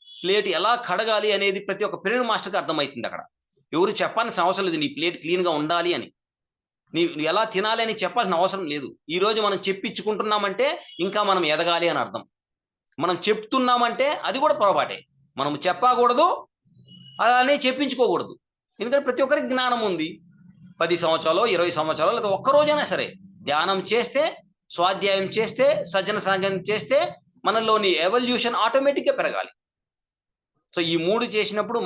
S5: ప్లేట్ ఎలా కడగాలి అనేది ప్రతి ఒక్క ప్రేరణ మాస్టర్‌కి అర్థమైతుందక్కడ. ఎవరు చెప్పాల్సిన అవసరం లేదు. నీ ప్లేట్ క్లీన్‌గా ఉండాలి అని. నువ్వు ఎలా తినాలి అని చెప్పాల్సిన అవసరం లేదు. ఈరోజు మనం చెప్పించుకుంటున్నామంటే ఇంకా మనం ఎదగాలి అని అర్థం. మనం చెప్తున్నామంటే అది కూడా పొరపాటే. మనం చెప్పకూడదు, అలానే చెప్పించుకోకూడదు. ఎందుకంటే ప్రతి ఒక్కరికి జ్ఞానం ఉంది. 10 సంవత్సరాలో, 20 సంవత్సరాలో లేదా ఒక్క రోజైనా సరే ధ్యానం చేస్తే, స్వాధ్యాయం చేస్తే, సజ్జన సాంగత్యం చేస్తే మనలోని ఎవల్యూషన్ ఆటోమేటిక్‌గా పెరగాలి. సో ఈ 3 చేసినప్పుడు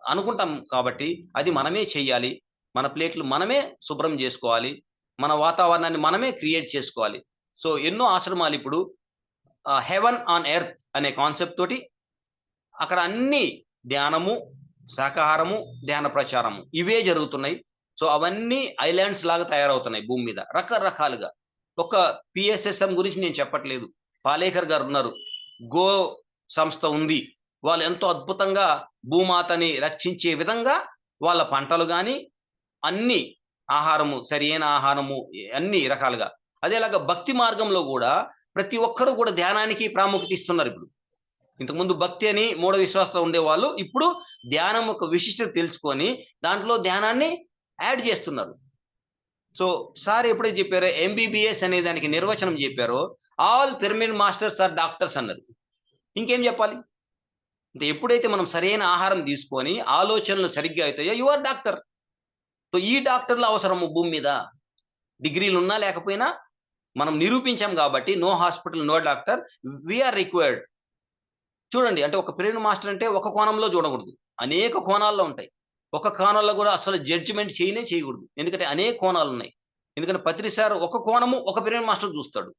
S5: అనుకుంటాం కాబట్టి అది మనమే చెయ్యాలి. మన ప్లేట్లు మనమే శుభ్రం జేసుకోవాలి. మన వాతావరణాన్ని మనమే క్రియేట్ చేసుకోవాలి. సో ఎన్నో ఆశ్రమాలు ఇప్పుడు హెవెన్ ఆన్ ఎర్త్ అనే కాన్సెప్ట్ తోటి అక్కడ అన్ని ధ్యానము, శాకాహారము, ధ్యాన ప్రచారము ఇవే జరుగుతున్నాయి. సో అవన్నీ ఐలాండ్స్ లాగా తయారవుతున్నాయి భూమి మీద రకరకాలుగా. ఒక పిఎస్ఎస్ఎం గురించి నేను చెప్పట్లేదు. పాలేకర్ గారు ఉన్నారు. గో సంస్థ ఉంది. వాళ్ళు ఎంతో అద్భుతంగా భూమాతని రక్షించే విధంగా వాళ్ళ పంటలు గాని అన్ని ఆహారము, సరియైన ఆహారము అన్ని రకాలుగా. అదేలాగా భక్తి మార్గంలో కూడా ప్రతి ఒక్కరు కూడా ధ్యానానికి ప్రాముఖ్యత ఇస్తున్నారు ఇప్పుడు. ఇంతకుముందు భక్తి అని మూఢ విశ్వాసంతో ఉండేవాళ్ళు ఇప్పుడు ధ్యానం యొక్క విశిష్టత తెలుసుకొని దాంట్లో ధ్యానాన్ని యాడ్ చేస్తున్నారు. సో సార్ ఎప్పుడైతే చెప్పారో ఎంబీబీఎస్ అనే దానికి నిర్వచనం చెప్పారో all pyramid masters are doctors అన్నారు. ఇంకేం చెప్పాలి? అంటే ఎప్పుడైతే మనం సరైన ఆహారం తీసుకొని ఆలోచనలు సరిగ్గా అవుతాయో యు ఆర్ డాక్టర్. సో ఈ డాక్టర్లు అవసరము భూమి మీద. డిగ్రీలు ఉన్నా లేకపోయినా మనం నిరూపించాం కాబట్టి no hospital, no doctor, we are required. చూడండి, అంటే ఒక పిరమిడ్ మాస్టర్ అంటే ఒక కోణంలో చూడకూడదు. అనేక కోణాల్లో ఉంటాయి. ఒక కోణంలో కూడా అసలు జడ్జిమెంట్ చేయకూడదు. ఎందుకంటే అనేక కోణాలు ఉన్నాయి. ఎందుకంటే పత్రి సార్ ఒక కోణము ఒక పిరమిడ్ మాస్టర్ చూస్తాడు.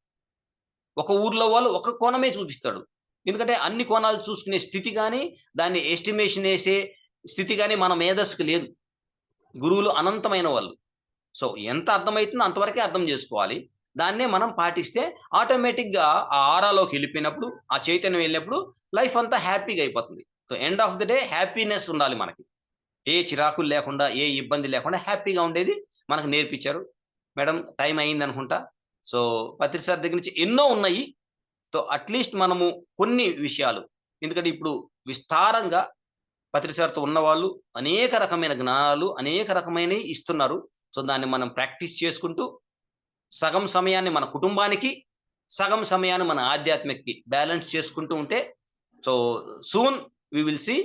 S5: ఒక ఊర్లో వాళ్ళు ఒక కోణమే చూపిస్తాడు. ఎందుకంటే అన్ని కోణాలు చూసుకునే స్థితి కానీ దాన్ని ఎస్టిమేషన్ వేసే స్థితి కానీ మన మేధస్సుకు లేదు. గురువులు అనంతమైన వాళ్ళు. సో ఎంత అర్థమవుతుందో అంతవరకే అర్థం చేసుకోవాలి. దాన్నే మనం పాటిస్తే ఆటోమేటిక్‌గా ఆ ఆరాలోకి వెళ్ళిపోయినప్పుడు, ఆ చైతన్యం వెళ్ళినప్పుడు లైఫ్ అంతా హ్యాపీగా అయిపోతుంది. So end of the day happiness ఉండాలి మనకి. ఏ చిరాకులు లేకుండా, ఏ ఇబ్బంది లేకుండా హ్యాపీగా ఉండేది మనకు నేర్పించారు. మేడం టైం అయింది అనుకుంటా. సో పత్రి సార్ దగ్గర నుంచి ఎన్నో ఉన్నాయి. సో అట్లీస్ట్ మనము కొన్ని విషయాలు, ఎందుకంటే ఇప్పుడు విస్తారంగా పత్రి సార్‌తో ఉన్నవాళ్ళు అనేక రకమైన జ్ఞానాలు, అనేక రకమైనవి ఇస్తున్నారు. సో దాన్ని మనం ప్రాక్టీస్ చేసుకుంటూ సగం సమయాన్ని మన కుటుంబానికి, సగం సమయాన్ని మన ఆధ్యాత్మికకి బ్యాలెన్స్ చేసుకుంటూ ఉంటే so soon we will see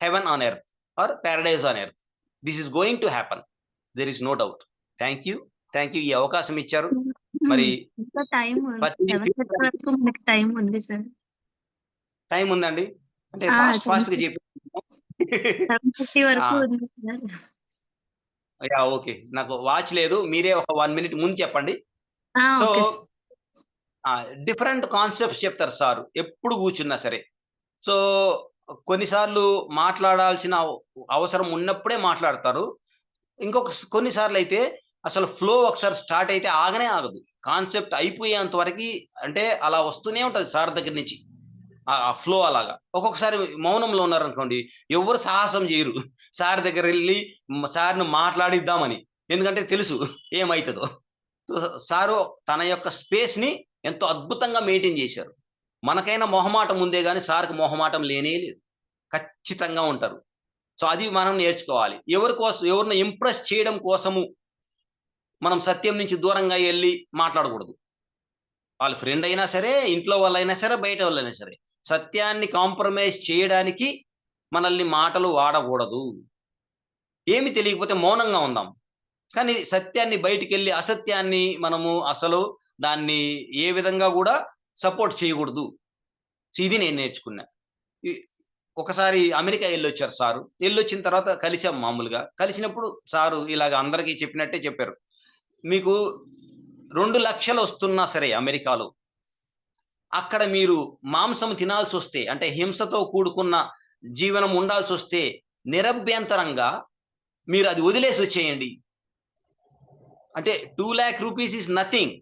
S5: heaven on earth or paradise on earth. This is going to happen. There is no doubt. Thank you. ఈ అవకాశం ఇచ్చారు. మరి
S1: ఇంకా టైం
S5: పత్రి
S1: 7:30 వరకు మనకి టైం ఉంది సార్.
S5: టైం ఉందండి. అంటే
S1: ఆ,
S5: ఫాస్ట్‌గా చెప్పి
S1: 7:30 వరకు
S5: ఆ!
S1: ఉంది సార్.
S5: యాహ్! ఓకే. నాకు వాచ్ లేదు. మీరే ఒక 1 మినిట్ ముందు చెప్పండి. So
S1: okay sir.
S5: Different concepts చెప్తారు సారు. ఎప్పుడు కూర్చున్నా సరే. సో కొన్నిసార్లు మాట్లాడాల్సిన అవసరం ఉన్నప్పుడే మాట్లాడతారు. కొన్ని సార్లయితే అసలు ఫ్లో ఒకసారి స్టార్ట్ అయితే ఆగనే ఆగదు. కాన్సెప్ట్ అయిపోయేంత వరకి అంటే అలా వస్తూనే ఉంటది సార్ దగ్గర నుంచి. ఆ ఫ్లో అలాగా. ఒక్కొక్కసారి మౌనంలో ఉన్నారనుకోండి, ఎవ్వరు సాహసం చేయరు. సార్ దగ్గరెళ్లి సార్‌ని మాట్లాడిద్దామని. ఎందుకంటే తెలుసు ఏమైతదో. సో సారు తన యొక్క స్పేస్‌ని ఎంతో అద్భుతంగా మెయింటైన్ చేశారు. మనకైనా మొహమాటం ఉందే గాని సార్‌కి మొహమాటం లేనే లేదు. ఖచ్చితంగా ఉంటారు. సో అది మనం నేర్చుకోవాలి. ఎవరిని ఇంప్రెస్ చేయడం కోసము మనం సత్యం నుంచి దూరంగా ఎళ్లి మాట్లాడకూడదు. వాళ్ళ ఫ్రెండ్ అయినా సరే, ఇంట్లో వాళ్ళైనా సరే, బయట వాళ్ళైనా సరే. సత్యాన్ని కాంప్రమైజ్ చేయడానికి మనల్ని మాటలు వాడకూడదు. ఏమి తెలియకపోతే మౌనంగా ఉందాం. కానీ సత్యాన్ని బయటికెళ్ళి అసత్యాన్ని మనము అసలు దాన్ని ఏ విధంగా గూడా సపోర్ట్ చేయకూడదు. సో ఇది నేను నేర్చుకున్నా. ఇ ఒకసారి అమెరికా ఎళ్ళొచ్చారు సారు. ఎళ్ళొచ్చిన తర్వాత కలిసాం మామూలుగా. కలిసినప్పుడు సారు ఇలాగ అందరికీ చెప్పినట్టే చెప్పారు. మీకు 2,00,000 వస్తున్నా సరే అమెరికాలో అక్కడ మీరు మాంసం తినాల్సి వస్తే, అంటే హింసతో కూడుకున్న జీవనం ఉండాల్సి వస్తే నిరభ్యంతరంగా మీరు అది వదిలేసి వచ్చేయండి. అంటే 2 lakh రూపీస్ ఈజ్ నథింగ్.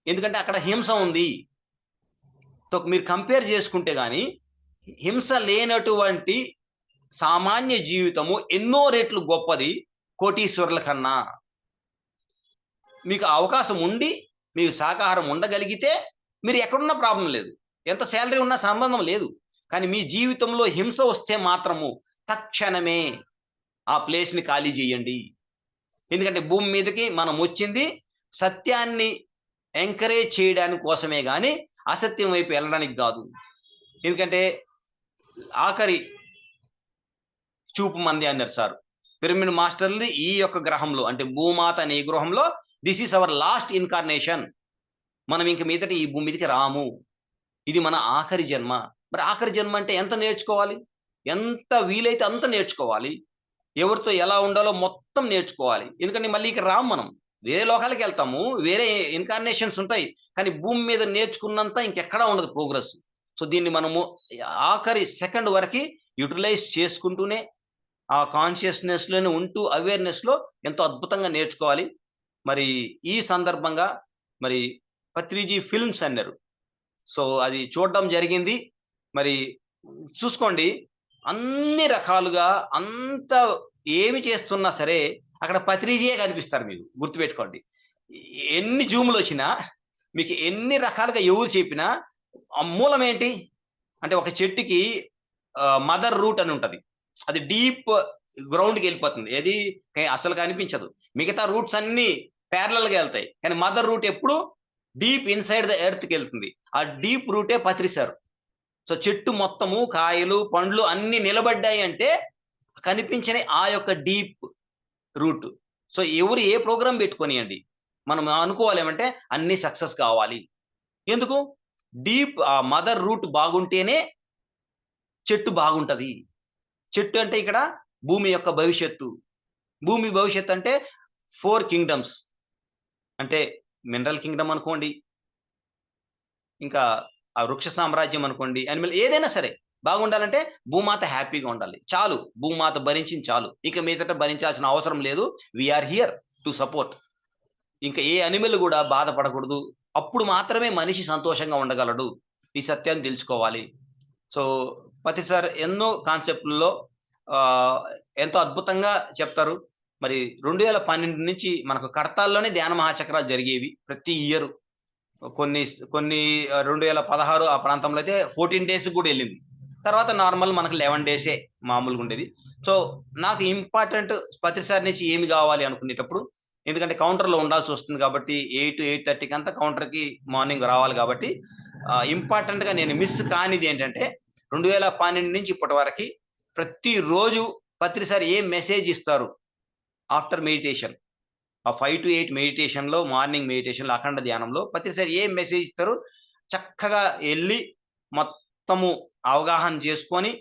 S5: ఎందుకంటే అక్కడ హింస ఉంది. మీరు కంపేర్ చేసుకుంటే గాని హింస లేనటువంటి సామాన్య జీవితము ఎన్నో రెట్లు గొప్పది కోటీశ్వరుల కన్నా. మీకు అవకాశం ఉండి మీకు శాకాహారం ఉండగలిగితే మీరు ఎక్కడున్నా ప్రాబ్లం లేదు, ఎంత శాలరీ ఉన్నా సంబంధం లేదు. కానీ మీ జీవితంలో హింస వస్తే మాత్రము తక్షణమే ఆ ప్లేస్ని ఖాళీ చేయండి. ఎందుకంటే భూమి మీదకి మనం వచ్చింది సత్యాన్ని ఎంకరేజ్ చేయడానికి కోసమే కానీ అసత్యం వైపు వెళ్ళడానికి కాదు. ఎందుకంటే ఆఖరి చూపు మంది అన్నారు సార్. పిరమిడ్ మాస్టర్లు ఈ యొక్క గ్రహంలో, అంటే భూమాత అనే ఈ గృహంలో this is our last incarnation. మనం ఇంక మీదట ఈ భూమి మీదకి రాము, ఇది మన ఆఖరి జన్మ. మరి ఆఖరి జన్మ అంటే ఎంత నేర్చుకోవాలి? ఎంత వీలైతే అంత నేర్చుకోవాలి. ఎవరితో ఎలా ఉండాలో మొత్తం నేర్చుకోవాలి. ఎందుకంటే మళ్ళీ ఇక్కడ రాము, మనం వేరే లోకాలకి వెళ్తాము, వేరే ఇన్కార్నేషన్స్ ఉంటాయి. కానీ భూమి మీద నేర్చుకున్నంత ఇంకెక్కడా ఉండదు ప్రోగ్రెస్. సో దీన్ని మనము ఆఖరి సెకండ్ వరకు యూటిలైజ్ చేసుకుంటూనే ఆ కాన్షియస్నెస్ లోనే ఉంటూ అవేర్నెస్ లో ఎంతో అద్భుతంగా నేర్చుకోవాలి. మరి ఈ సందర్భంగా మరి పత్రిజీ ఫిల్మ్స్ అన్నారు. సో అది చూడడం జరిగింది. మరి చూసుకోండి, అన్ని రకాలుగా అంత ఏమి చేస్తున్నా సరే అక్కడ పత్రిజీయే కనిపిస్తారు. మీకు గుర్తుపెట్టుకోండి, ఎన్ని జూములు వచ్చినా మీకు ఎన్ని రకాలుగా ఎవరు చెప్పినా ఆ మూలం ఏంటి అంటే ఒక చెట్టుకి మదర్ రూట్ అని ఉంటది, అది డీప్ గ్రౌండ్కి వెళ్ళిపోతుంది, ఏది అసలు కనిపించదు. మిగతా రూట్స్ అన్ని ప్యారలల్ గా వెళ్తాయి, కానీ మదర్ రూట్ ఎప్పుడు డీప్ ఇన్సైడ్ ద ఎర్త్కి వెళ్తుంది. ఆ డీప్ రూటే పత్రిసారు. సో చెట్టు మొత్తము కాయలు పండ్లు అన్ని నిలబడ్డాయి అంటే కనిపించని ఆ యొక్క డీప్ రూట్. సో ఎవరు ఏ ప్రోగ్రామ్ పెట్టుకొనియండి, మనం అనుకోవాలి ఏమంటే అన్ని సక్సెస్ కావాలి. ఎందుకు? డీప్ ఆ మదర్ రూట్ బాగుంటేనే చెట్టు బాగుంటది. చెట్టు అంటే ఇక్కడ భూమి యొక్క భవిష్యత్తు. భూమి భవిష్యత్తు అంటే 4 కింగ్డమ్స్, అంటే మినరల్ కింగ్డమ్ అనుకోండి, ఇంకా ఆ వృక్ష సామ్రాజ్యం అనుకోండి, అనిమల్ ఏదైనా సరే బాగుండాలంటే భూమాత హ్యాపీగా ఉండాలి. చాలు, భూమాత భరించింది చాలు, ఇక మీదట భరించాల్సిన అవసరం లేదు. We are here to support. ఇంకా ఏ అనిమల్ కూడా బాధపడకూడదు. అప్పుడు మాత్రమే మనిషి సంతోషంగా ఉండగలడు. ఈ సత్యాన్ని తెలుసుకోవాలి. సో పతి సార్ ఎన్నో కాన్సెప్ట్లలో ఎంతో అద్భుతంగా చెప్తారు. మరి 2012 నుంచి మనకు కడతాల్లోనే ధ్యాన మహాచక్రాలు జరిగేవి ప్రతి ఇయర్. కొన్ని 2016 ఆ ప్రాంతంలో అయితే 14 days కూడా వెళ్ళింది. తర్వాత నార్మల్ మనకు 11 days మామూలుగా ఉండేది. సో నాకు ఇంపార్టెంట్ పత్రి సార్ నుంచి ఏమి కావాలి అనుకునేటప్పుడు, ఎందుకంటే కౌంటర్లో ఉండాల్సి వస్తుంది కాబట్టి 8-8:30కి అంతా కౌంటర్కి మార్నింగ్ రావాలి కాబట్టి ఇంపార్టెంట్ గా నేను మిస్ కానిది ఏంటంటే 2012 నుంచి ఇప్పటి వరకు ప్రతిరోజు పత్రి సార్ ఏ మెసేజ్ ఇస్తారు ఆఫ్టర్ మెడిటేషన్, ఆ 5 to 8 మెడిటేషన్ లో, మార్నింగ్ మెడిటేషన్ లో, అఖండ ధ్యానంలో పత్రి సార్ ఏ మెసేజ్ ఇస్తారు చక్కగా వెళ్ళి మొత్తము అవగాహన చేసుకొని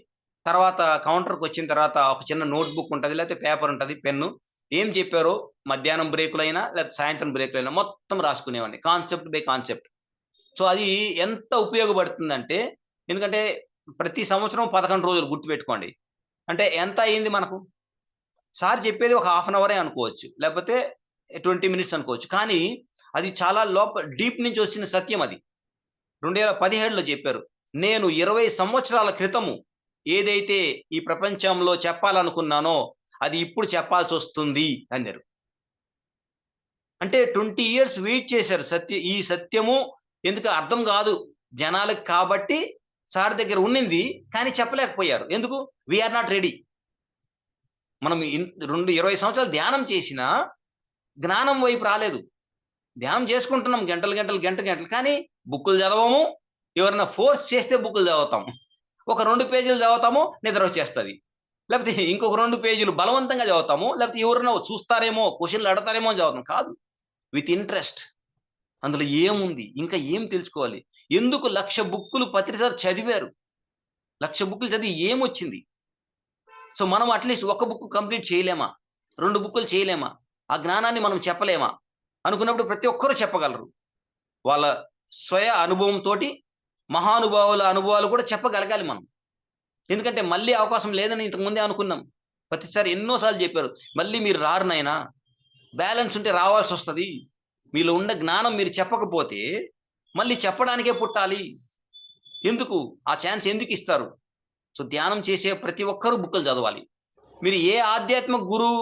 S5: తర్వాత కౌంటర్కి వచ్చిన తర్వాత ఒక చిన్న నోట్బుక్ ఉంటుంది, లేకపోతే పేపర్ ఉంటుంది, పెన్ను, ఏం చెప్పారో మధ్యాహ్నం బ్రేకులైనా లేకపోతే సాయంత్రం బ్రేకులైనా మొత్తం రాసుకునేవాడిని, కాన్సెప్ట్ బై కాన్సెప్ట్. సో అది ఎంత ఉపయోగపడుతుందంటే, ఎందుకంటే ప్రతి సంవత్సరం 11 రోజులు గుర్తుపెట్టుకోండి, అంటే ఎంత అయింది మనకు? సార్ చెప్పేది ఒక హాఫ్ అన్ అవరే అనుకోవచ్చు, లేకపోతే 20 minutes అనుకోవచ్చు, కానీ అది చాలా డీప్ నుంచి వచ్చిన సత్యం. అది 2017లో చెప్పారు. నేను 20 సంవత్సరాల క్రితము ఏదైతే ఈ ప్రపంచంలో చెప్పాలనుకున్నానో అది ఇప్పుడు చెప్పాల్సి వస్తుంది అన్నారు. అంటే 20 years వెయిట్ చేశారు. ఈ సత్యము ఎందుకు అర్థం కాదు జనాలకు కాబట్టి సార్ దగ్గర ఉన్నింది, కానీ చెప్పలేకపోయారు. ఎందుకు? We are not ready. మనం 20 సంవత్సరాలు ధ్యానం చేసినా జ్ఞానం వైపు రాలేదు. ధ్యానం చేసుకుంటున్నాం గంటలు, కానీ బుక్కులు చదవము. ఎవరైనా ఫోర్స్ చేస్తే బుక్కులు చదువుతాం, ఒక 2 పేజీలు చదువుతాము, నిద్ర వచ్చేస్తుంది. లేకపోతే ఇంకొక 2 పేజీలు బలవంతంగా చదువుతాము, లేకపోతే ఎవరైనా చూస్తారేమో, క్వశ్చన్లు అడతారేమో అని చదువుతాం. కాదు, విత్ ఇంట్రెస్ట్. అందులో ఏముంది, ఇంకా ఏం తెలుసుకోవాలి, ఎందుకు 1,00,000 బుక్కులు పత్రి సార్ చదివారు, 1,00,000 బుక్కులు చదివి ఏమొచ్చింది? సో మనం అట్లీస్ట్ ఒక బుక్ కంప్లీట్ చేయలేమా, 2 బుక్కులు చేయలేమా, ఆ జ్ఞానాన్ని మనం చెప్పలేమా అనుకున్నప్పుడు ప్రతి ఒక్కరూ చెప్పగలరు. వాళ్ళ స్వయ అనుభవంతో మహానుభావుల అనుభవాలు కూడా చెప్పగలగాలి మనం. ఎందుకంటే మళ్ళీ అవకాశం లేదని ఇంతకుముందే అనుకున్నాం. ప్రతిసారి ఎన్నోసార్లు చెప్పారు. మళ్ళీ మీరు రారు నాయనా. బ్యాలెన్స్ ఉంటే రావాల్సొస్తది. మీలో ఉన్న జ్ఞానం మీరు చెప్పకపోతే మళ్ళీ చెప్పడానికే పుట్టాలి. ఎందుకు? ఆ ఛాన్స్ ఎందుకిస్తారు? సో, ధ్యానం చేసే ప్రతి ఒక్కరు బుక్కులు చదవాలి. మీరు ఏ ఆధ్యాత్మిక గురువు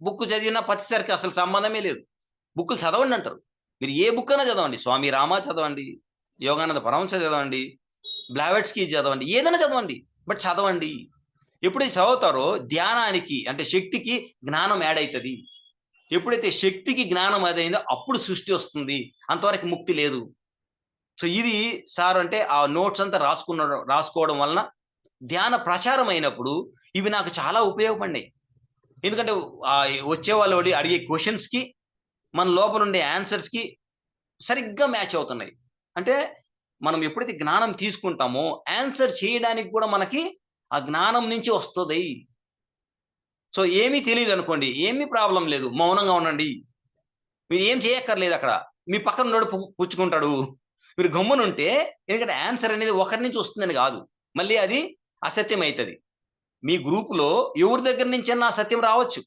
S5: బుక్ చదివినా ప్రతిసారికి అసలు సంబంధమే లేదు. బుక్కులు చదవండి అంటారు. మీరు ఏ బుక్ అయినా చదవండి. స్వామి రామ చదవండి, యోగానంద పరమహంస చదవండి, బ్లావెట్స్కీ చదవండి, ఏదైనా చదవండి. బట్ చదవండి. ఎప్పుడైతే చదువుతారో ధ్యానానికి అంటే శక్తికి జ్ఞానం యాడ్ అవుతుంది. ఎప్పుడైతే శక్తికి జ్ఞానం అదైందో అప్పుడు సృష్టి వస్తుంది. అంతవరకు ముక్తి లేదు. సో, ఇది సార్ అంటే ఆ నోట్స్ అంతా రాసుకోవడం వలన ధ్యాన ప్రచారం అయినప్పుడు ఇవి నాకు చాలా ఉపయోగపడినాయి. ఎందుకంటే వచ్చే వాళ్ళు అడిగే క్వశ్చన్స్ కి మన లోపల ఉండే ఆన్సర్స్ కి సరిగ్గా మ్యాచ్ అవుతున్నాయి. అంటే మనం ఎప్పుడైతే జ్ఞానం తీసుకుంటామో ఆన్సర్ చేయడానికి కూడా మనకి ఆ జ్ఞానం నుంచి వస్తుంది. సో, ఏమీ తెలియదు అనుకోండి, ఏమీ ప్రాబ్లం లేదు, మౌనంగా ఉండండి. మీరు ఏం చేయక్కర్లేదు అక్కడ. మీ పక్కన ఉన్నోడు పుచ్చుకుంటాడు. మీరు గమ్మునుంటే, ఎందుకంటే ఆన్సర్ అనేది ఒకరి నుంచి వస్తుందని కాదు. మళ్ళీ అది అసత్యం అవుతుంది. మీ గ్రూపులో ఎవరి దగ్గర నుంచన్నా సత్యం రావచ్చు.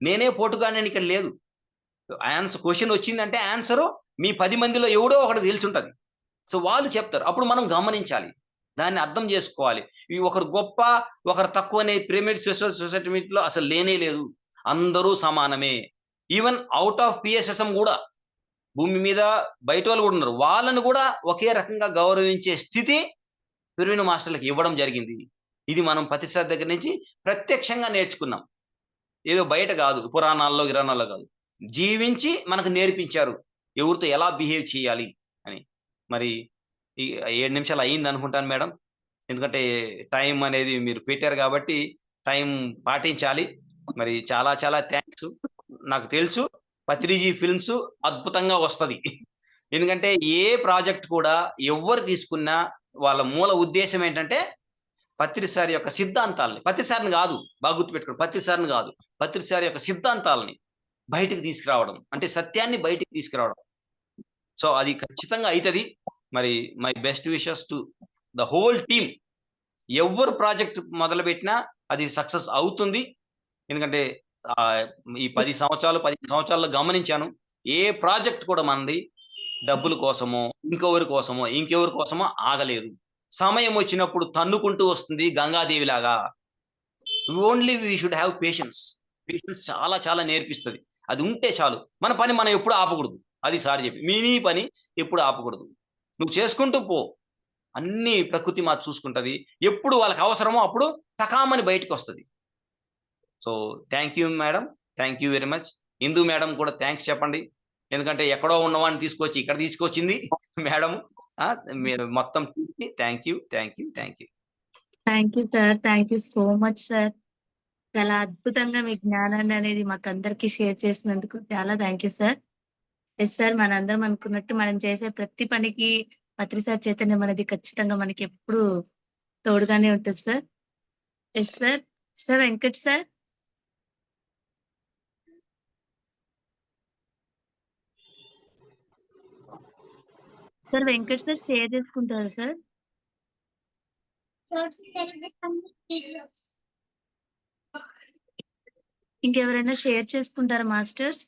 S5: నేనే పోటుగాడిని ఇక్కడ లేదు. క్వశ్చన్ వచ్చిందంటే ఆన్సరు మీ 10 మందిలో ఎవడో ఒకటి తెలుసుంటది. సో, వాళ్ళు చెప్తారు. అప్పుడు మనం గమనించాలి. దాన్ని అర్థం చేసుకోవాలి. ఈ ఒకరు గొప్ప, ఒకరు తక్కువ అనే పిరమిడ్ సొసైటీ మీట్లో అసలు లేనే లేదు. అందరూ సమానమే. ఈవెన్ ఔట్ ఆఫ్ పిఎస్ఎస్ఎం కూడా భూమి మీద బయట వాళ్ళు కూడా ఉన్నారు. వాళ్ళని కూడా ఒకే రకంగా గౌరవించే స్థితి పిరమిడ్ మాస్టర్లకు ఇవ్వడం జరిగింది. ఇది మనం ప్రతిసారి దగ్గర నుంచి ప్రత్యక్షంగా నేర్చుకున్నాం. ఏదో బయట కాదు, పురాణాల్లో గిరాణాల్లో కాదు, జీవించి మనకు నేర్పించారు ఎవరితో ఎలా బిహేవ్ చేయాలి అని. మరి ఈ 7 నిమిషాలు అయింది అనుకుంటాను మేడం. ఎందుకంటే టైం అనేది మీరు పెట్టారు కాబట్టి టైం పాటించాలి. మరి చాలా చాలా థ్యాంక్స్. నాకు తెలుసు పత్రిజీ ఫిల్మ్స్ అద్భుతంగా వస్తది. ఎందుకంటే ఏ ప్రాజెక్ట్ కూడా ఎవ్వరు తీసుకున్నా వాళ్ళ మూల ఉద్దేశం ఏంటంటే పత్రి సార్ యొక్క సిద్ధాంతాలని, పత్రి సార్ని కాదు, బాగా గుర్తుపెట్టుకోండి, పత్రి సార్ని కాదు, పత్రి సార్ యొక్క సిద్ధాంతాలని బయటకు తీసుకురావడం, అంటే సత్యాన్ని బయటికి తీసుకురావడం. సో, అది ఖచ్చితంగా అవుతుంది. మరి my best wishes to the whole team. ఎవరు ప్రాజెక్ట్ మొదలుపెట్టినా అది సక్సెస్ అవుతుంది. ఎందుకంటే ఈ 10 సంవత్సరాలు 15 సంవత్సరాల్లో గమనించాను, ఏ ప్రాజెక్ట్ కూడా మనది డబ్బుల కోసమో ఇంకెవరి కోసమో ఆగలేదు. సమయం వచ్చినప్పుడు తన్నుకుంటూ వస్తుంది గంగాదేవి లాగా. Only we should have patience. Patience చాలా చాలా నేర్పిస్తుంది. అది ఉంటే చాలు. మన పని మనం ఎప్పుడు ఆపకూడదు. అది సార్ చెప్పి, నీ పని ఎప్పుడు ఆపకూడదు. నువ్వు చేసుకుంటూ పో. అన్ని ప్రకృతి మాత చూసుకుంటది. ఎప్పుడు వాళ్ళకి అవసరమో అప్పుడు టకామని బయటకు వస్తుంది. So, thank you madam. Thank you very much. Indu madam కూడా థ్యాంక్స్ చెప్పండి. ఎందుకంటే ఎక్కడో ఉన్నవాడిని తీసుకొచ్చి ఇక్కడ తీసుకొచ్చింది మేడం. మీరు మొత్తం thank you.
S1: Thank you sir. Thank you so much sir. చాలా అద్భుతంగా మీ జ్ఞానాన్ని అనేది మాకందరికి షేర్ చేసినందుకు చాలా thank you sir. Yes sir, మనందరం అనుకున్నట్టు మనం చేసే ప్రతి పనికి పత్రి సార్ చైతన్యం అనేది ఖచ్చితంగా మనకి ఎప్పుడు తోడుగానే ఉంటుంది sir. Yes sir. Sir Venkat sir. Sir Venkat sir share చేసుకుంటారా సార్? ఇంకెవరైనా షేర్ చేసుకుంటారా masters?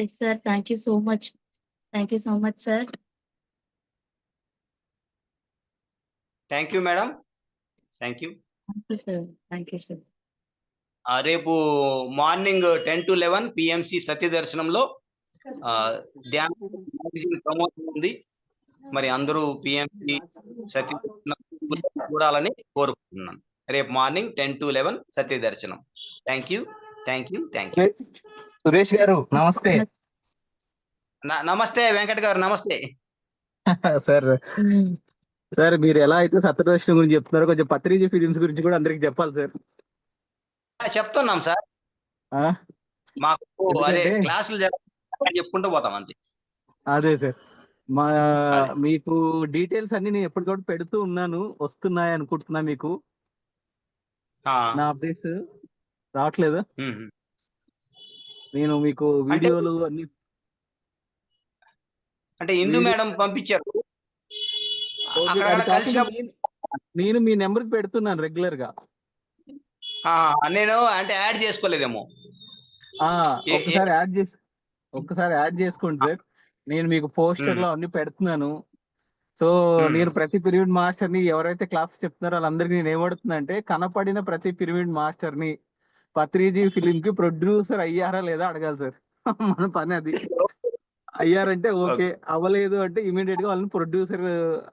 S1: Yes sir. Thank you so much. Thank you so much sir.
S5: Thank you madam. Thank you.
S1: Thank you sir.
S5: రేపు మార్నింగ్ 10 to 11 పిఎంసి సత్య దర్శనంలో ధ్యాన promotion ఉంది. మరి అందరూ పిఎంసి సత్య దర్శనం చూడాలని కోరుకుంటున్నాను. రేపు మార్నింగ్ 10 to 11 సత్య దర్శనం. Thank you.
S4: సురేష్ గారు నమస్తే.
S5: నమస్తే వెంకట్ గారు. నమస్తే
S4: సార్. సార్ మీరు ఎలా అయితే సత్యదర్శనం గురించి చెప్తున్నారో కొంచెం పత్రిజీ ఫిలిమ్స్ గురించి కూడా అందరికి చెప్పాలి సార్.
S5: చెప్తున్నాం సార్. మాకు అదే క్లాసులు చెప్పుకుంటూ పోతాం అంతే.
S4: అదే సార్. మా
S5: అదే.
S4: మీకు డీటెయిల్స్ అన్ని నేను ఎప్పటికప్పుడు పెడుతూ ఉన్నాను, వస్తున్నాయి అనుకుంటున్నా. మీకు
S5: ఆ,
S4: నా అప్డేట్స్ రావట్లేదు.
S5: మ్మ్.
S4: నేను మీకు
S5: అంటే
S4: వీడియోలు అన్ని
S5: అంటే ఇందు
S4: వీడియో
S5: మేడం పంపించారు,
S4: ఓకే.
S5: అక్కడక్కడ
S4: అది కాకుండా
S5: కలిసినప్పుడు
S4: నేను మీ నెంబర్కి పెడుతున్నాను రెగ్యులర్ గా.
S5: ఆ, నేను అంటే యాడ్ చేసుకోలేదేమో.
S4: ఆ
S5: ఏ- ఏ-
S4: ఒక్కసారి యాడ్ చేసుకోండి సార్. నేను మీకు పోస్టర్లు అన్ని పెడుతున్నాను. సో
S5: మ్మ్.
S4: నేను ప్రతి పిరమిడ్ మాస్టర్ ని ఎవరైతే క్లాస్ చెప్తున్నారో వాళ్ళందరికీ నేను ఏమడుతున్నా అంటే, కనపడిన ప్రతి పిరమిడ్ మాస్టర్ ని పత్రిజీ ఫిలిం కి ప్రొడ్యూసర్ అయ్యారా లేదా అడగాలి సార్. మన పని అది. అయ్యారంటే ఓకే,
S5: ఓకే.
S4: అవ్వలేదు అంటే ఇమీడియట్ గా వాళ్ళని ప్రొడ్యూసర్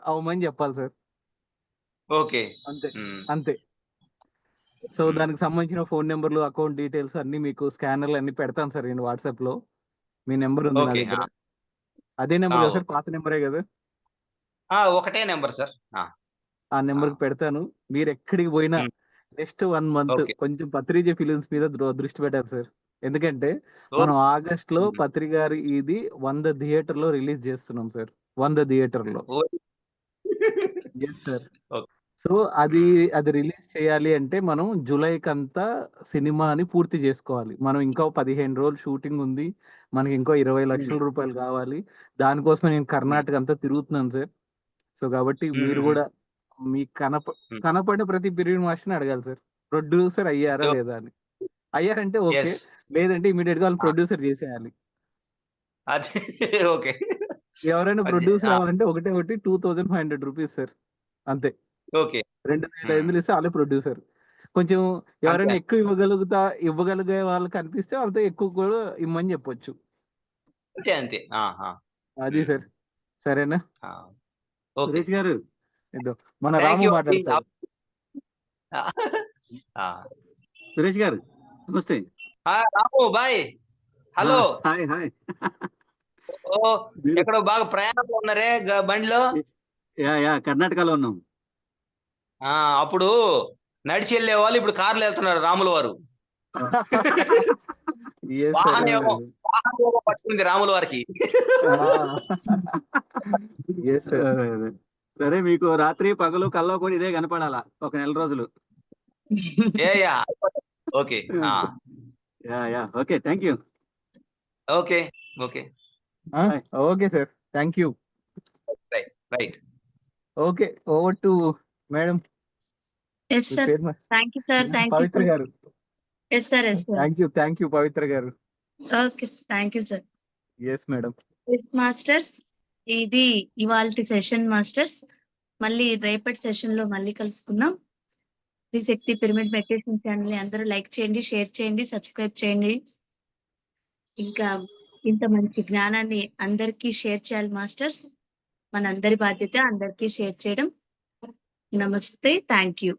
S4: అవ్వమని చెప్పాలి సార్.
S5: ఓకే.
S4: అంతే
S5: మ్మ్.
S4: అంతే. సో
S5: మ్మ్.
S4: దానికి సంబంధించిన ఫోన్ నెంబర్లు, అకౌంట్ డీటెయిల్స్ అన్ని మీకు స్కానర్లు అన్ని పెడతాను సార్ నేను వాట్సాప్ లో. మీ నెంబర్ ఉంది నా
S5: ఓకే.
S4: దగ్గర. అదే నెంబర్ కదా సార్,
S5: ఓకే.
S4: పాత నెంబరే కదా.
S5: ఒకటే నెంబర్ సార్.
S4: ఆ నెంబర్ కి పెడతాను. మీరు ఎక్కడికి పోయినా
S5: మ్మ్.
S4: Next 1 month
S5: okay.
S4: కొంచెం పత్రిజీ ఫిలిమ్స్ మీద దృష్టి పెట్టాలి సార్. ఎందుకంటే మనం
S5: ఓకే.
S4: ఆగస్ట్ లో
S5: మ్మ్.
S4: పత్రి గారి ఇది 100 థియేటర్ లో రిలీజ్ చేస్తున్నాం సార్. 100 థియేటర్ లో.
S5: Okay.
S4: Yes sir.
S5: Okay.
S4: So అది
S5: మ్మ్.
S4: అది రిలీజ్ చేయాలి అంటే మనం జూలైకి అంతా సినిమాని పూర్తి చేసుకోవాలి. మనం ఇంకా 15 రోజులు షూటింగ్ ఉంది. మనకి ఇంకో 20 లక్షల
S5: మ్మ్.
S4: రూపాయలు కావాలి. దానికోసం నేను
S5: మ్మ్.
S4: కర్ణాటక అంతా తిరుగుతున్నాను సార్. సో కాబట్టి మీరు
S5: మ్మ్.
S4: కూడా మీ
S5: మ్మ్.
S4: కనపడిన ప్రతి పీరియడ్ మాస్టర్ని అడగాలి సార్, ప్రొడ్యూసర్ అయ్యారా లేదా అని. అయ్యారంటే ఓకే,
S5: ఎస్.
S4: లేదంటే ఇమీడియట్ గా వాళ్ళని ప్రొడ్యూసర్ చేసేయాలి.
S5: అది ఓకే.
S4: ఎవరైనా
S5: అది
S4: ప్రొడ్యూసర్ అవ్వాలంటే ఒకటే ఒకటి 2500 రూపీస్ సార్. అంతే.
S5: ఓకే.
S4: 2500 ఇస్తే వాళ్ళే ప్రొడ్యూసర్. కొంచెం
S5: అంతే.
S4: ఎవరైనా ఎక్కువ ఇవ్వగలిగే వాళ్ళు కనిపిస్తే వాళ్ళతో ఎక్కువ కూడా ఇమ్మని చెప్పొచ్చు.
S5: అంతే. అంతే.
S4: అది
S5: మ్మ్.
S4: సార్. సరేనా
S5: ఓకే.
S4: సురేష్ గారు? ఇద్దో మన
S5: థ్యాంక్
S4: రాము
S5: యూ అండి.
S4: మాట్లాడతాడు.
S5: ఆ,
S4: సురేష్ గారు నమస్తే.
S5: Ramu bye. Hello.
S4: Hi hi.
S5: ఓ, ఎక్కడో బాగా ప్రయాణంలో ఉన్నారే బండిలో.
S4: కర్ణాటకలో ఉన్నాం.
S5: అప్పుడు నడిచి వెళ్ళే వాళ్ళు ఇప్పుడు కార్లు వెళ్తున్నారు రాముల వారు. వాహనం ఏమో పట్టుకుంది రాముల వారికి.
S4: సరే, మీకు రాత్రి పగలు కల్లో కూడా ఇదే కనపడాలా ఒక నెల రోజులు.
S5: Yeah okay.
S4: Okay, thank you.
S5: Okay. Okay.
S4: Okay sir, thank you.
S5: Right.
S1: Okay,
S4: over to madam.
S1: Yes sir. Thank you sir.
S4: Pavitra గారు.
S1: Yes sir. Yes sir.
S4: Thank you Pavitra గారు.
S1: Okay, thank you sir.
S4: Yes madam.
S1: Yes masters, ఇది ఇవాల్టి session masters. మళ్ళీ రేపటి session లో మళ్ళీ కలుసుకుందాం. త్రిశక్తి pyramid meditation channel ని అందరూ లైక్ చేయండి, షేర్ చేయండి, సబ్స్క్రైబ్ చేయండి. ఇంకా ఇంత మంచి జ్ఞానాన్ని అందరికీ షేర్ చేయాలి మాస్టర్స్. మనందరి బాధ్యత అందరికీ షేర్ చేయడం. నమస్తే, థ్యాంక్ యూ.